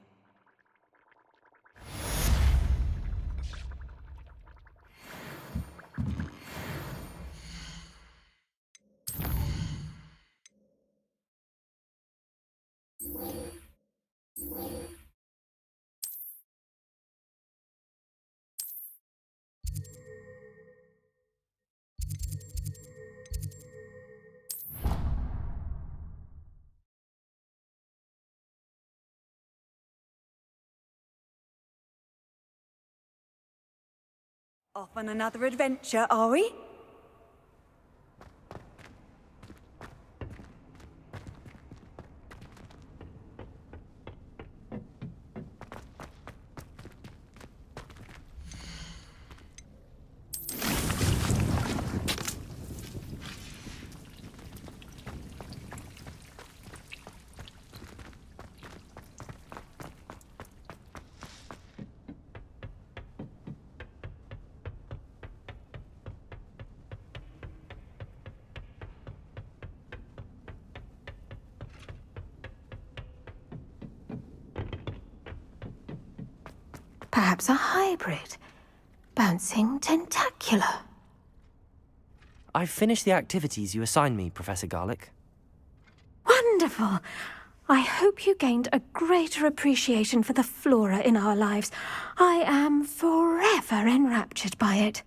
Off on another adventure, are we? Perhaps a hybrid. Bouncing tentacular. I've finished the activities you assigned me, Professor Garlick. Wonderful! I hope you gained a greater appreciation for the flora in our lives. I am forever enraptured by it.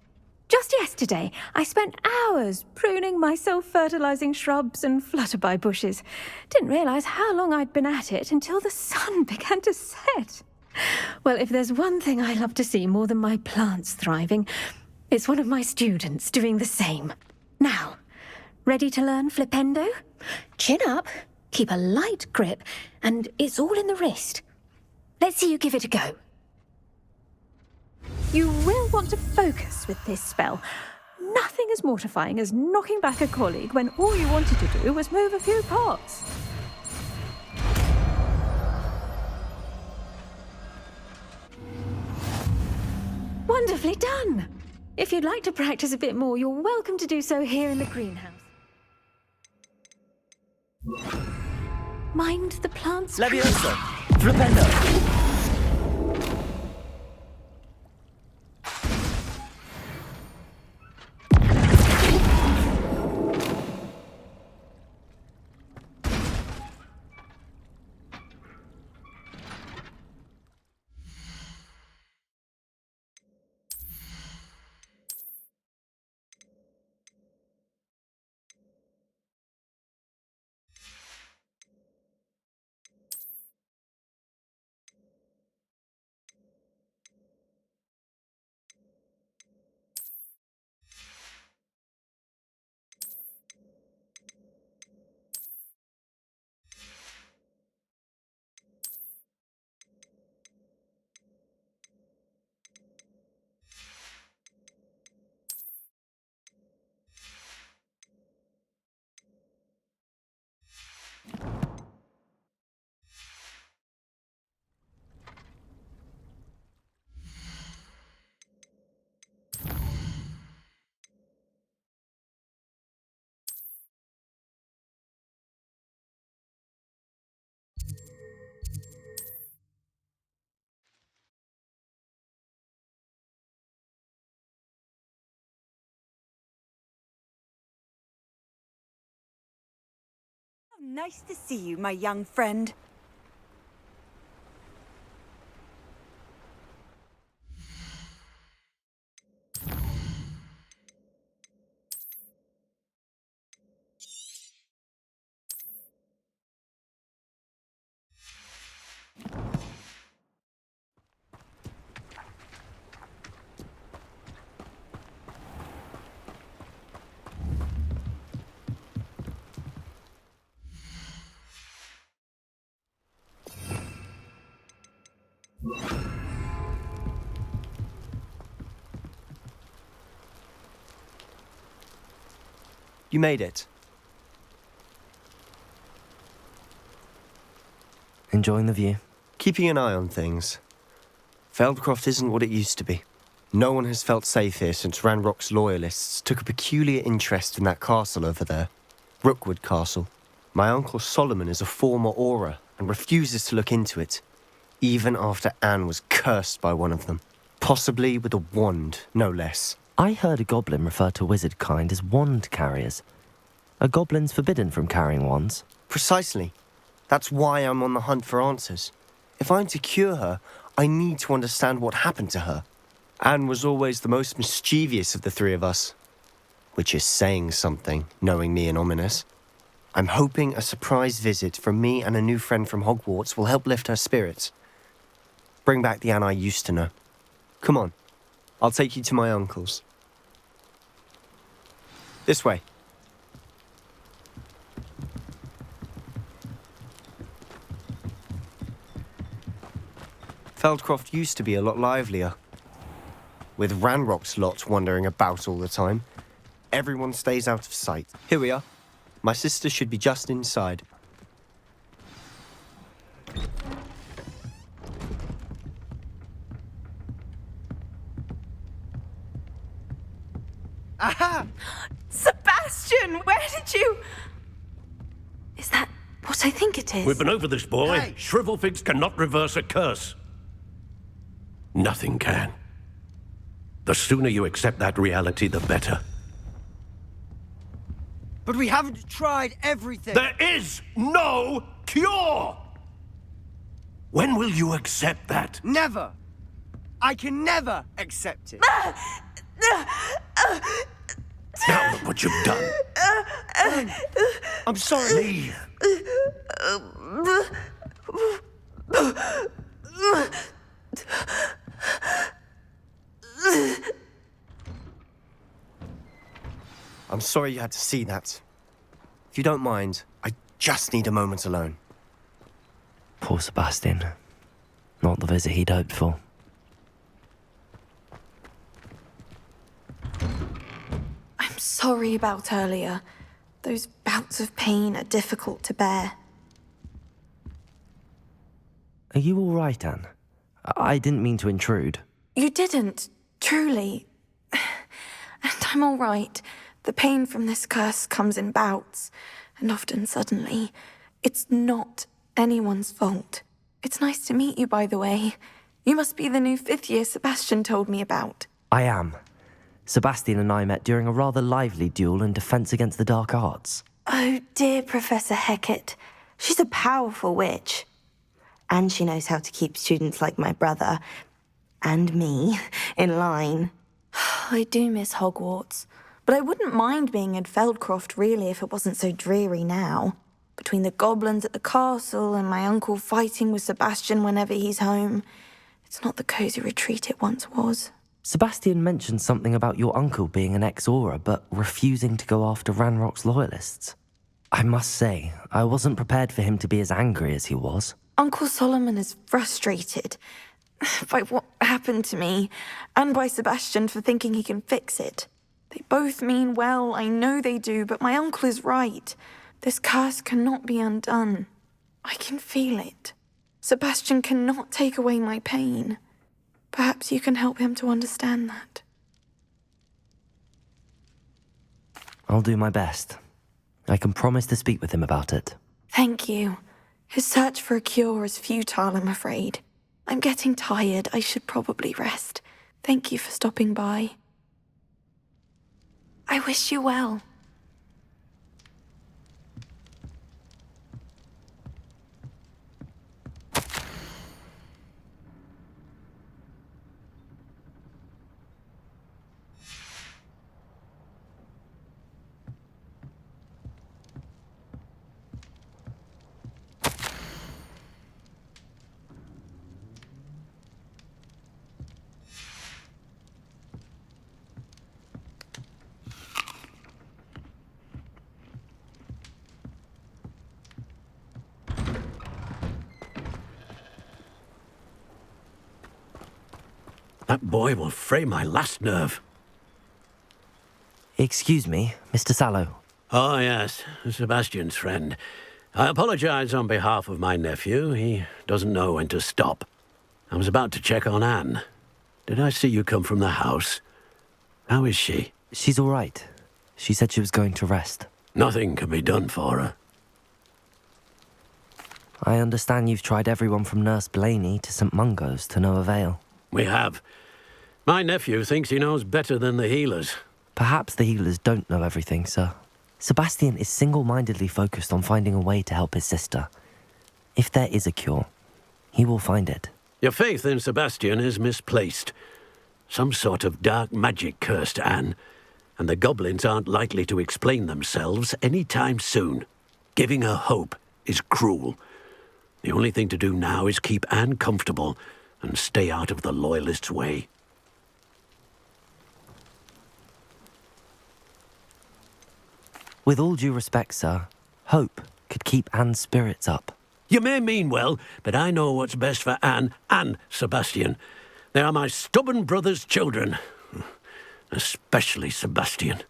Just yesterday, I spent hours pruning my self-fertilizing shrubs and flutterby bushes. Didn't realize how long I'd been at it until the sun began to set. Well, if there's one thing I love to see more than my plants thriving, it's one of my students doing the same. Now, ready to learn flipendo? Chin up, keep a light grip, and it's all in the wrist. Let's see you give it a go. You will want to focus with this spell. Nothing as mortifying as knocking back a colleague when all you wanted to do was move a few pots. Wonderfully done! If you'd like to practice a bit more, you're welcome to do so here in the greenhouse. Mind the plants. Leviosa! Flipendo! Nice to see you, my young friend. You made it. Enjoying the view? Keeping an eye on things. Feldcroft isn't what it used to be. No one has felt safe here since Ranrock's loyalists took a peculiar interest in that castle over there. Rookwood Castle. My uncle Solomon is a former Auror and refuses to look into it, even after Anne was cursed by one of them. Possibly with a wand, no less. I heard a goblin refer to wizard kind as wand carriers. Are goblins forbidden from carrying wands? Precisely. That's why I'm on the hunt for answers. If I'm to cure her, I need to understand what happened to her. Anne was always the most mischievous of the three of us. Which is saying something, knowing me and Ominous. I'm hoping a surprise visit from me and a new friend from Hogwarts will help lift her spirits. Bring back the Anne I used to know. Come on, I'll take you to my uncle's. This way. Feldcroft used to be a lot livelier. With Ranrock's lot wandering about all the time, everyone stays out of sight. Here we are. My sister should be just inside. Aha! Sebastian, where did you... Is that what I think it is? We've been over this, boy. Hey. Shrivelfigs cannot reverse a curse. Nothing can. The sooner you accept that reality, the better. But we haven't tried everything. There is no cure! When will you accept that? Never. I can never accept it. Now look what you've done. I'm sorry. Leave. I'm sorry you had to see that. If you don't mind, I just need a moment alone. Poor Sebastian. Not the visit he'd hoped for. I'm sorry about earlier. Those bouts of pain are difficult to bear. Are you all right, Anne? I didn't mean to intrude. You didn't, truly. And I'm all right. The pain from this curse comes in bouts, and often suddenly. It's not anyone's fault. It's nice to meet you, by the way. You must be the new 5th year Sebastian told me about. I am. Sebastian and I met during a rather lively duel in Defense Against the Dark Arts. Oh, dear Professor Hecat. She's a powerful witch. And she knows how to keep students like my brother, and me, in line. I do miss Hogwarts, but I wouldn't mind being in Feldcroft, really, if it wasn't so dreary now. Between the goblins at the castle and my uncle fighting with Sebastian whenever he's home, it's not the cosy retreat it once was. Sebastian mentioned something about your uncle being an ex-Auror, but refusing to go after Ranrock's loyalists. I must say, I wasn't prepared for him to be as angry as he was. Uncle Solomon is frustrated by what happened to me, and by Sebastian for thinking he can fix it. They both mean well, I know they do, but my uncle is right. This curse cannot be undone. I can feel it. Sebastian cannot take away my pain. Perhaps you can help him to understand that. I'll do my best. I can promise to speak with him about it. Thank you. His search for a cure is futile, I'm afraid. I'm getting tired. I should probably rest. Thank you for stopping by. I wish you well. That boy will fray my last nerve. Excuse me, Mr. Sallow. Oh, yes, Sebastian's friend. I apologize on behalf of my nephew. He doesn't know when to stop. I was about to check on Anne. Did I see you come from the house? How is she? She's all right. She said she was going to rest. Nothing can be done for her. I understand you've tried everyone from Nurse Blaney to St. Mungo's to no avail. We have. My nephew thinks he knows better than the healers. Perhaps the healers don't know everything, sir. Sebastian is single-mindedly focused on finding a way to help his sister. If there is a cure, he will find it. Your faith in Sebastian is misplaced. Some sort of dark magic cursed Anne, and the goblins aren't likely to explain themselves any time soon. Giving her hope is cruel. The only thing to do now is keep Anne comfortable and stay out of the Loyalists' way. With all due respect, sir, hope could keep Anne's spirits up. You may mean well, but I know what's best for Anne and Sebastian. They are my stubborn brother's children. Especially Sebastian.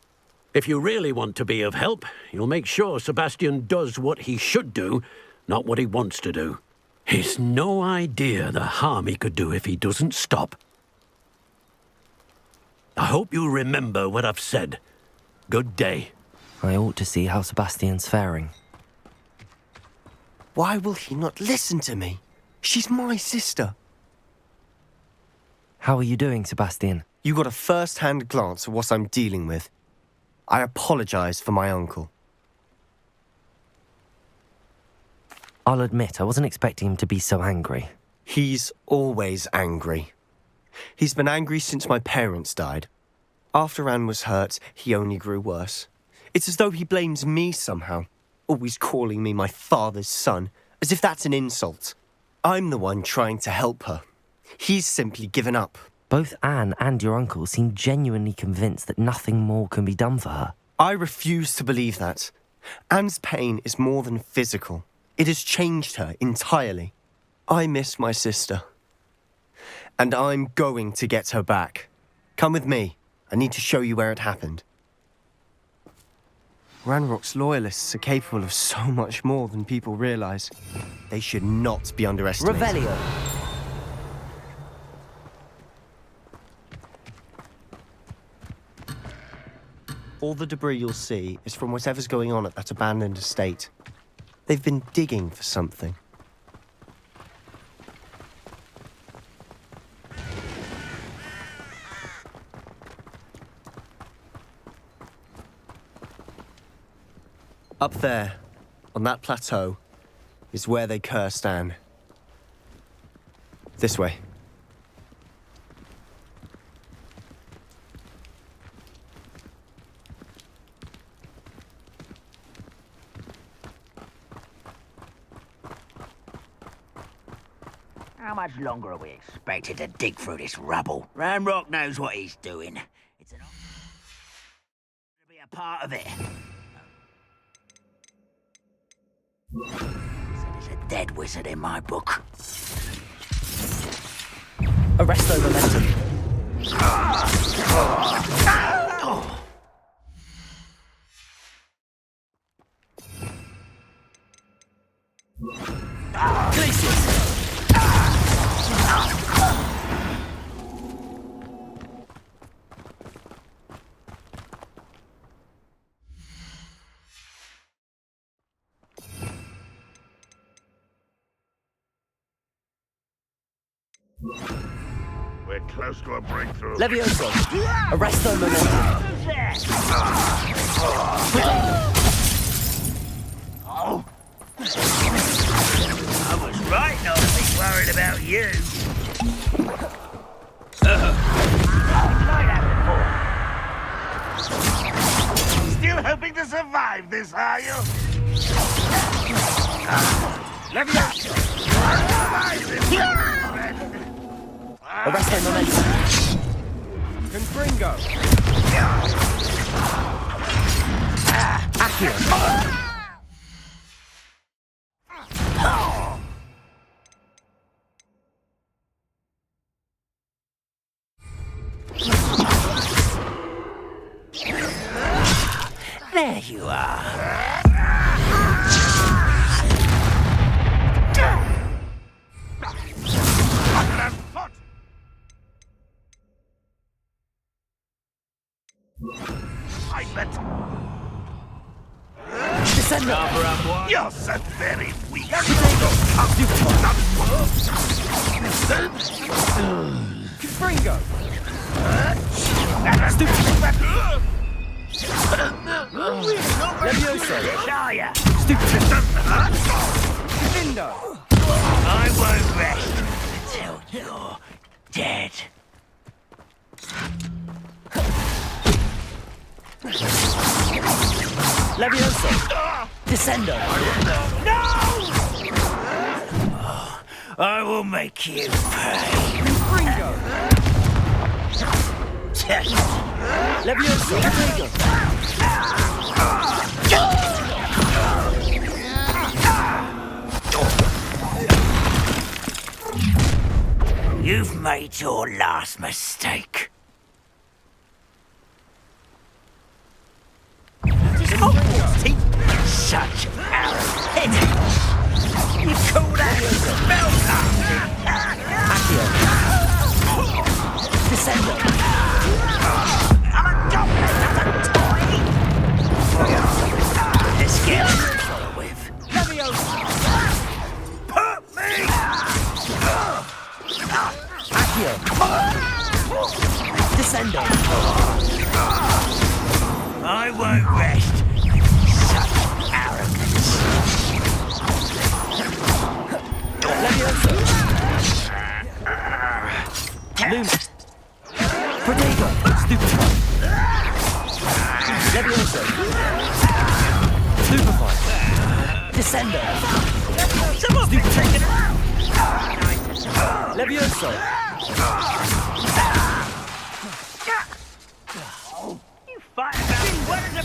If you really want to be of help, you'll make sure Sebastian does what he should do, not what he wants to do. He's no idea the harm he could do if he doesn't stop. I hope you remember what I've said. Good day. I ought to see how Sebastian's faring. Why will he not listen to me? She's my sister. How are you doing, Sebastian? You got a first-hand glance at what I'm dealing with. I apologize for my uncle. I'll admit, I wasn't expecting him to be so angry. He's always angry. He's been angry since my parents died. After Anne was hurt, he only grew worse. It's as though he blames me somehow, always calling me my father's son, as if that's an insult. I'm the one trying to help her. He's simply given up. Both Anne and your uncle seem genuinely convinced that nothing more can be done for her. I refuse to believe that. Anne's pain is more than physical. It has changed her entirely. I miss my sister. And I'm going to get her back. Come with me. I need to show you where it happened. Ranrock's loyalists are capable of so much more than people realize. They should not be underestimated. Revelio. All the debris you'll see is from whatever's going on at that abandoned estate. They've been digging for something. Up there, on that plateau, is where they cursed Anne. This way. How much longer are we expected to dig through this rubble? Ranrock knows what he's doing. It's an honor to be a part of it. So there's a dead wizard in my book. Arresto momentum. We're close to a breakthrough. Levioso. Arresto momentum. Oh. I was right not to be worried about you. Still hoping to survive this, are you? Levioso. Arresto momentum. Confringo. Accio. There you are. I bet. Descend. You're so very weak. Fringo! Levioso! Are ya? Lindo! I won't rest until you're dead. Levioso! Descendo! No! I will make you pay. Fringo! Levioso! Fringo! You've made your last mistake. Hogwarts teeth? Such arrogance. You call that spellcasting? Accio! Descendo! I'm a goblin, not a toy! Let's get it over with. Levioso! Put me! Accio! Descendo! I won't rest. Such arrogance. Levioso! Loom! Protego! Stupefy! Levioso! Stupefy! Descendo! Someone been taken around! Levioso! You fight about me, what is it?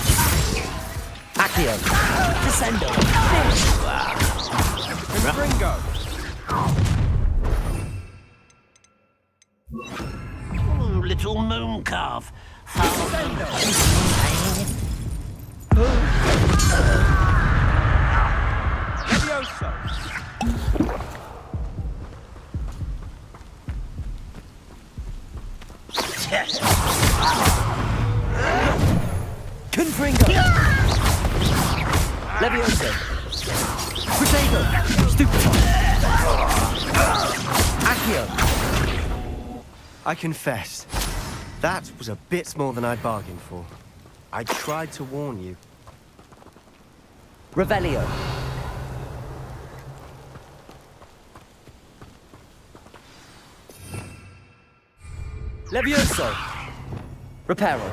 Accio! Descendo! Fringo! Oh, little moon calf. Levioso! Confringo! Levioso! Protego! Stupefy! Accio! I confess, that was a bit more than I'd bargained for. I tried to warn you. Revelio! Levioso! Reparo!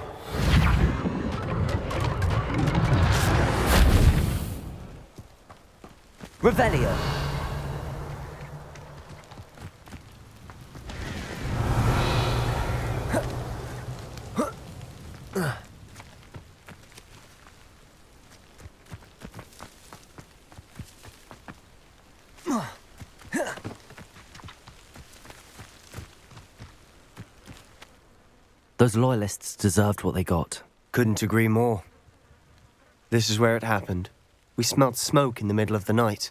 Revelio! Those loyalists deserved what they got. Couldn't agree more. This is where it happened. We smelled smoke in the middle of the night.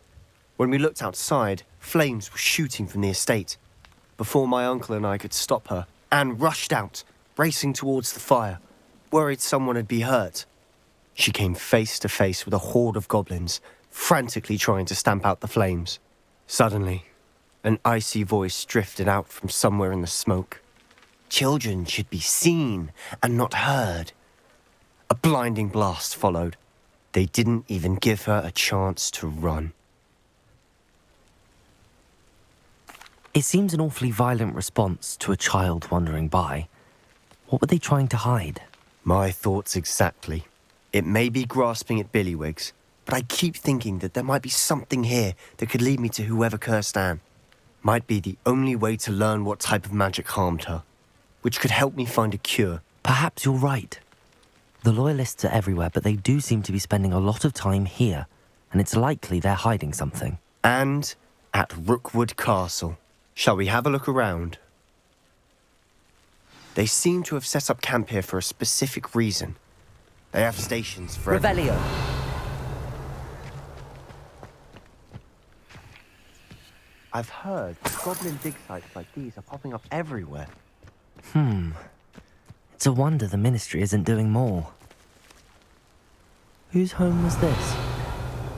When we looked outside, flames were shooting from the estate. Before my uncle and I could stop her, Anne rushed out, racing towards the fire, worried someone would be hurt. She came face to face with a horde of goblins, frantically trying to stamp out the flames. Suddenly, an icy voice drifted out from somewhere in the smoke. Children should be seen and not heard. A blinding blast followed. They didn't even give her a chance to run. It seems an awfully violent response to a child wandering by. What were they trying to hide? My thoughts exactly. It may be grasping at Billywigs, but I keep thinking that there might be something here that could lead me to whoever cursed Anne. Might be the only way to learn what type of magic harmed her, which could help me find a cure. Perhaps you're right. The loyalists are everywhere, but they do seem to be spending a lot of time here, and it's likely they're hiding something. And at Rookwood Castle. Shall we have a look around? They seem to have set up camp here for a specific reason. They have stations for Revelio. I've heard goblin dig sites like these are popping up everywhere. It's a wonder the Ministry isn't doing more. Whose home was this?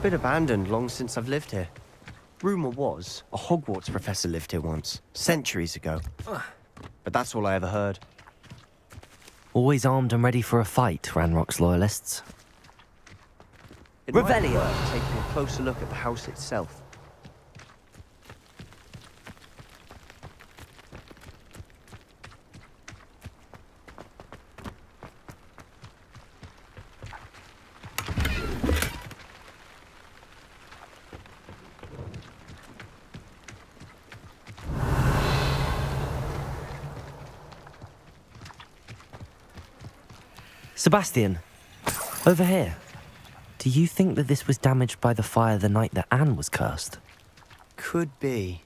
Been abandoned long since I've lived here. Rumour was a Hogwarts professor lived here once, centuries ago. But that's all I ever heard. Always armed and ready for a fight, Ranrock's loyalists. It might be Revelio. worth taking a closer look at the house itself. Sebastian, over here. Do you think that this was damaged by the fire the night that Anne was cursed? Could be.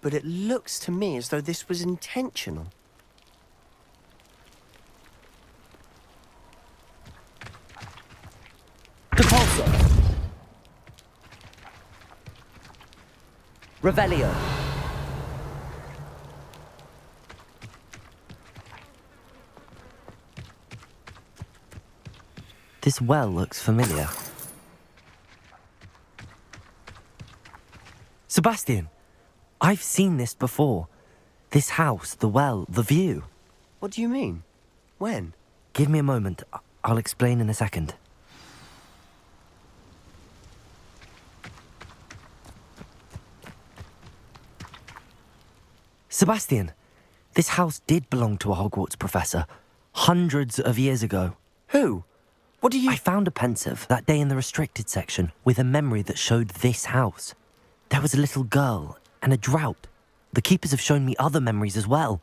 But it looks to me as though this was intentional. Depulso! Revelio. This well looks familiar. Sebastian, I've seen this before. This house, the well, the view. What do you mean? When? Give me a moment. I'll explain in a second. Sebastian, this house did belong to a Hogwarts professor hundreds of years ago. Who? What do you... I found a pensive that day in the restricted section with a memory that showed this house. There was a little girl and a drought. The keepers have shown me other memories as well.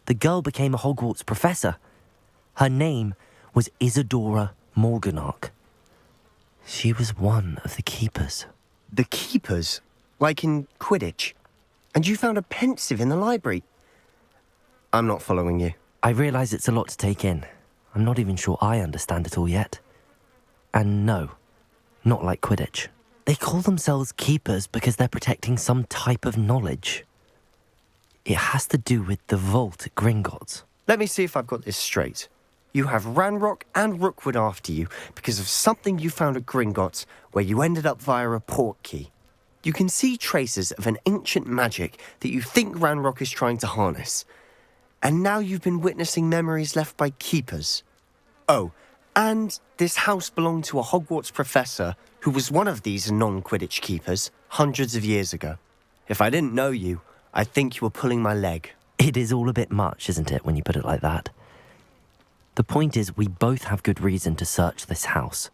The girl became a Hogwarts professor. Her name was Isadora Morganach. She was one of the keepers. The keepers? Like in Quidditch? And you found a pensive in the library? I'm not following you. I realise it's a lot to take in. I'm not even sure I understand it all yet. And no, not like Quidditch. They call themselves keepers because they're protecting some type of knowledge. It has to do with the vault at Gringotts. Let me see if I've got this straight. You have Ranrock and Rookwood after you because of something you found at Gringotts where you ended up via a port key. You can see traces of an ancient magic that you think Ranrock is trying to harness. And now you've been witnessing memories left by keepers. Oh, and this house belonged to a Hogwarts professor who was one of these non-Quidditch keepers hundreds of years ago. If I didn't know you, I'd think you were pulling my leg. It is all a bit much, isn't it, when you put it like that? The point is, we both have good reason to search this house.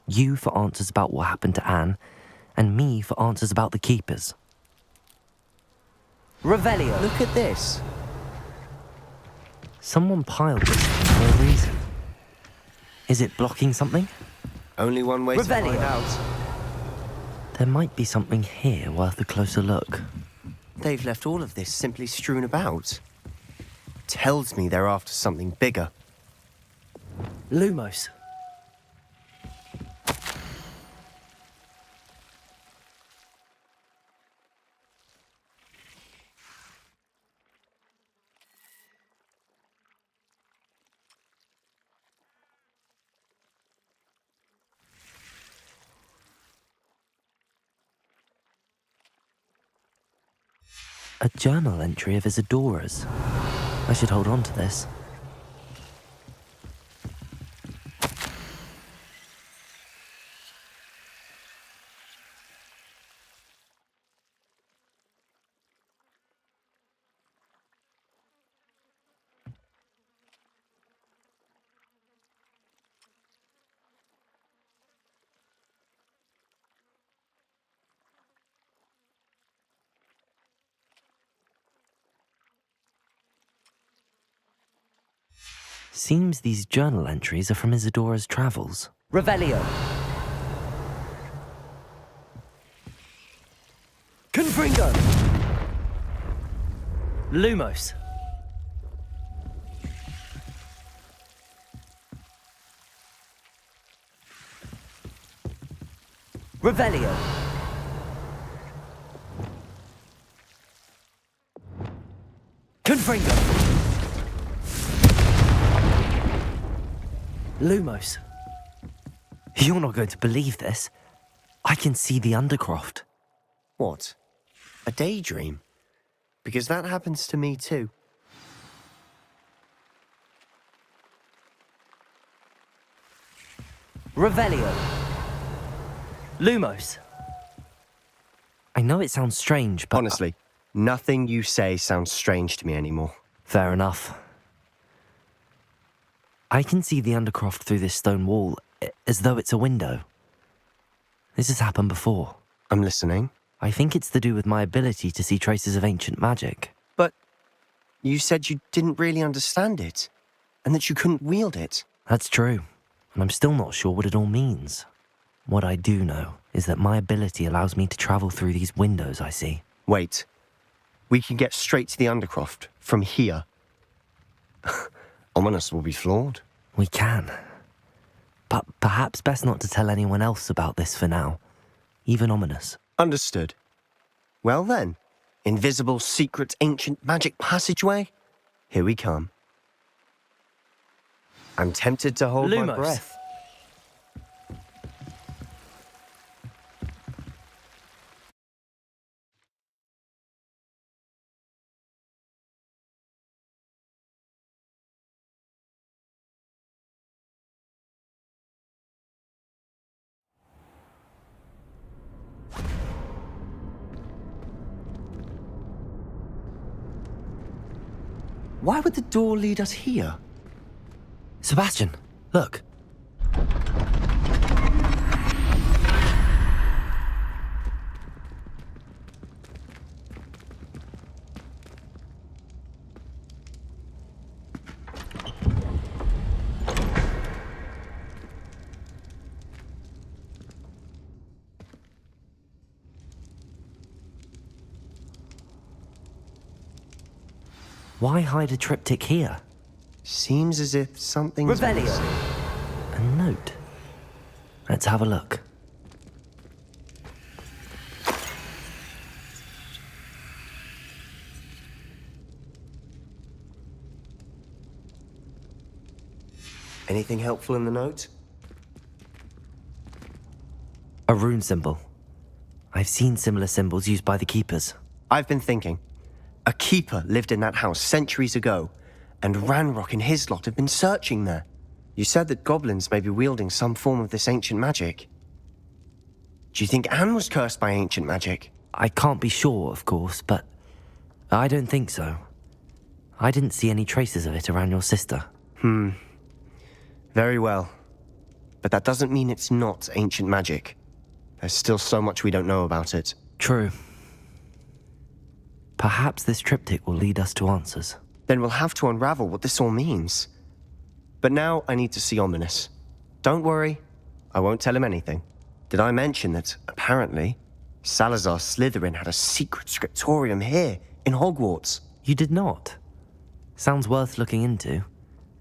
You for answers about what happened to Anne, and me for answers about the keepers. Revelio! Look at this. Someone piled this for no reason. Is it blocking something? Only one way to Revelio. find out. There might be something here worth a closer look. They've left all of this simply strewn about. Tells me they're after something bigger. Lumos. A journal entry of Isadora's. I should hold on to this. Seems these journal entries are from Isadora's travels. Revelio. Confringo. Lumos. Revelio. Confringo. Lumos. You're not going to believe this. I can see the Undercroft. What? A daydream? Because that happens to me too. Revelio. Lumos. I know it sounds strange, but... Honestly, nothing you say sounds strange to me anymore. Fair enough. I can see the Undercroft through this stone wall, as though it's a window. This has happened before. I'm listening. I think it's to do with my ability to see traces of ancient magic. But you said you didn't really understand it, and that you couldn't wield it. That's true, and I'm still not sure what it all means. What I do know is that my ability allows me to travel through these windows I see. Wait. We can get straight to the Undercroft from here. Ominous will be floored. We can. But perhaps best not to tell anyone else about this for now. Even Ominous. Understood. Well then, invisible, secret, ancient magic passageway? Here we come. I'm tempted to hold my breath. Why would the door lead us here? Sebastian, look. Why hide a triptych here? Seems as if something's Revelio. missing. A note. Let's have a look. Anything helpful in the note? A rune symbol. I've seen similar symbols used by the keepers. I've been thinking. A keeper lived in that house centuries ago, and Ranrock and his lot have been searching there. You said that goblins may be wielding some form of this ancient magic. Do you think Anne was cursed by ancient magic? I can't be sure, of course, but I don't think so. I didn't see any traces of it around your sister. Very well. But that doesn't mean it's not ancient magic. There's still so much we don't know about it. True. Perhaps this triptych will lead us to answers. Then we'll have to unravel what this all means. But now I need to see Ominous. Don't worry, I won't tell him anything. Did I mention that, apparently, Salazar Slytherin had a secret scriptorium here, in Hogwarts? You did not? Sounds worth looking into.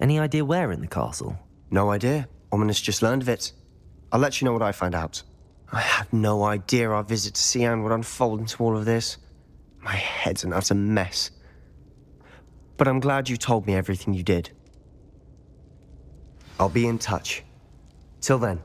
Any idea where in the castle? No idea. Ominous just learned of it. I'll let you know what I find out. I had no idea our visit to Cian would unfold into all of this. My head's an utter mess. But I'm glad you told me everything you did. I'll be in touch. Till then.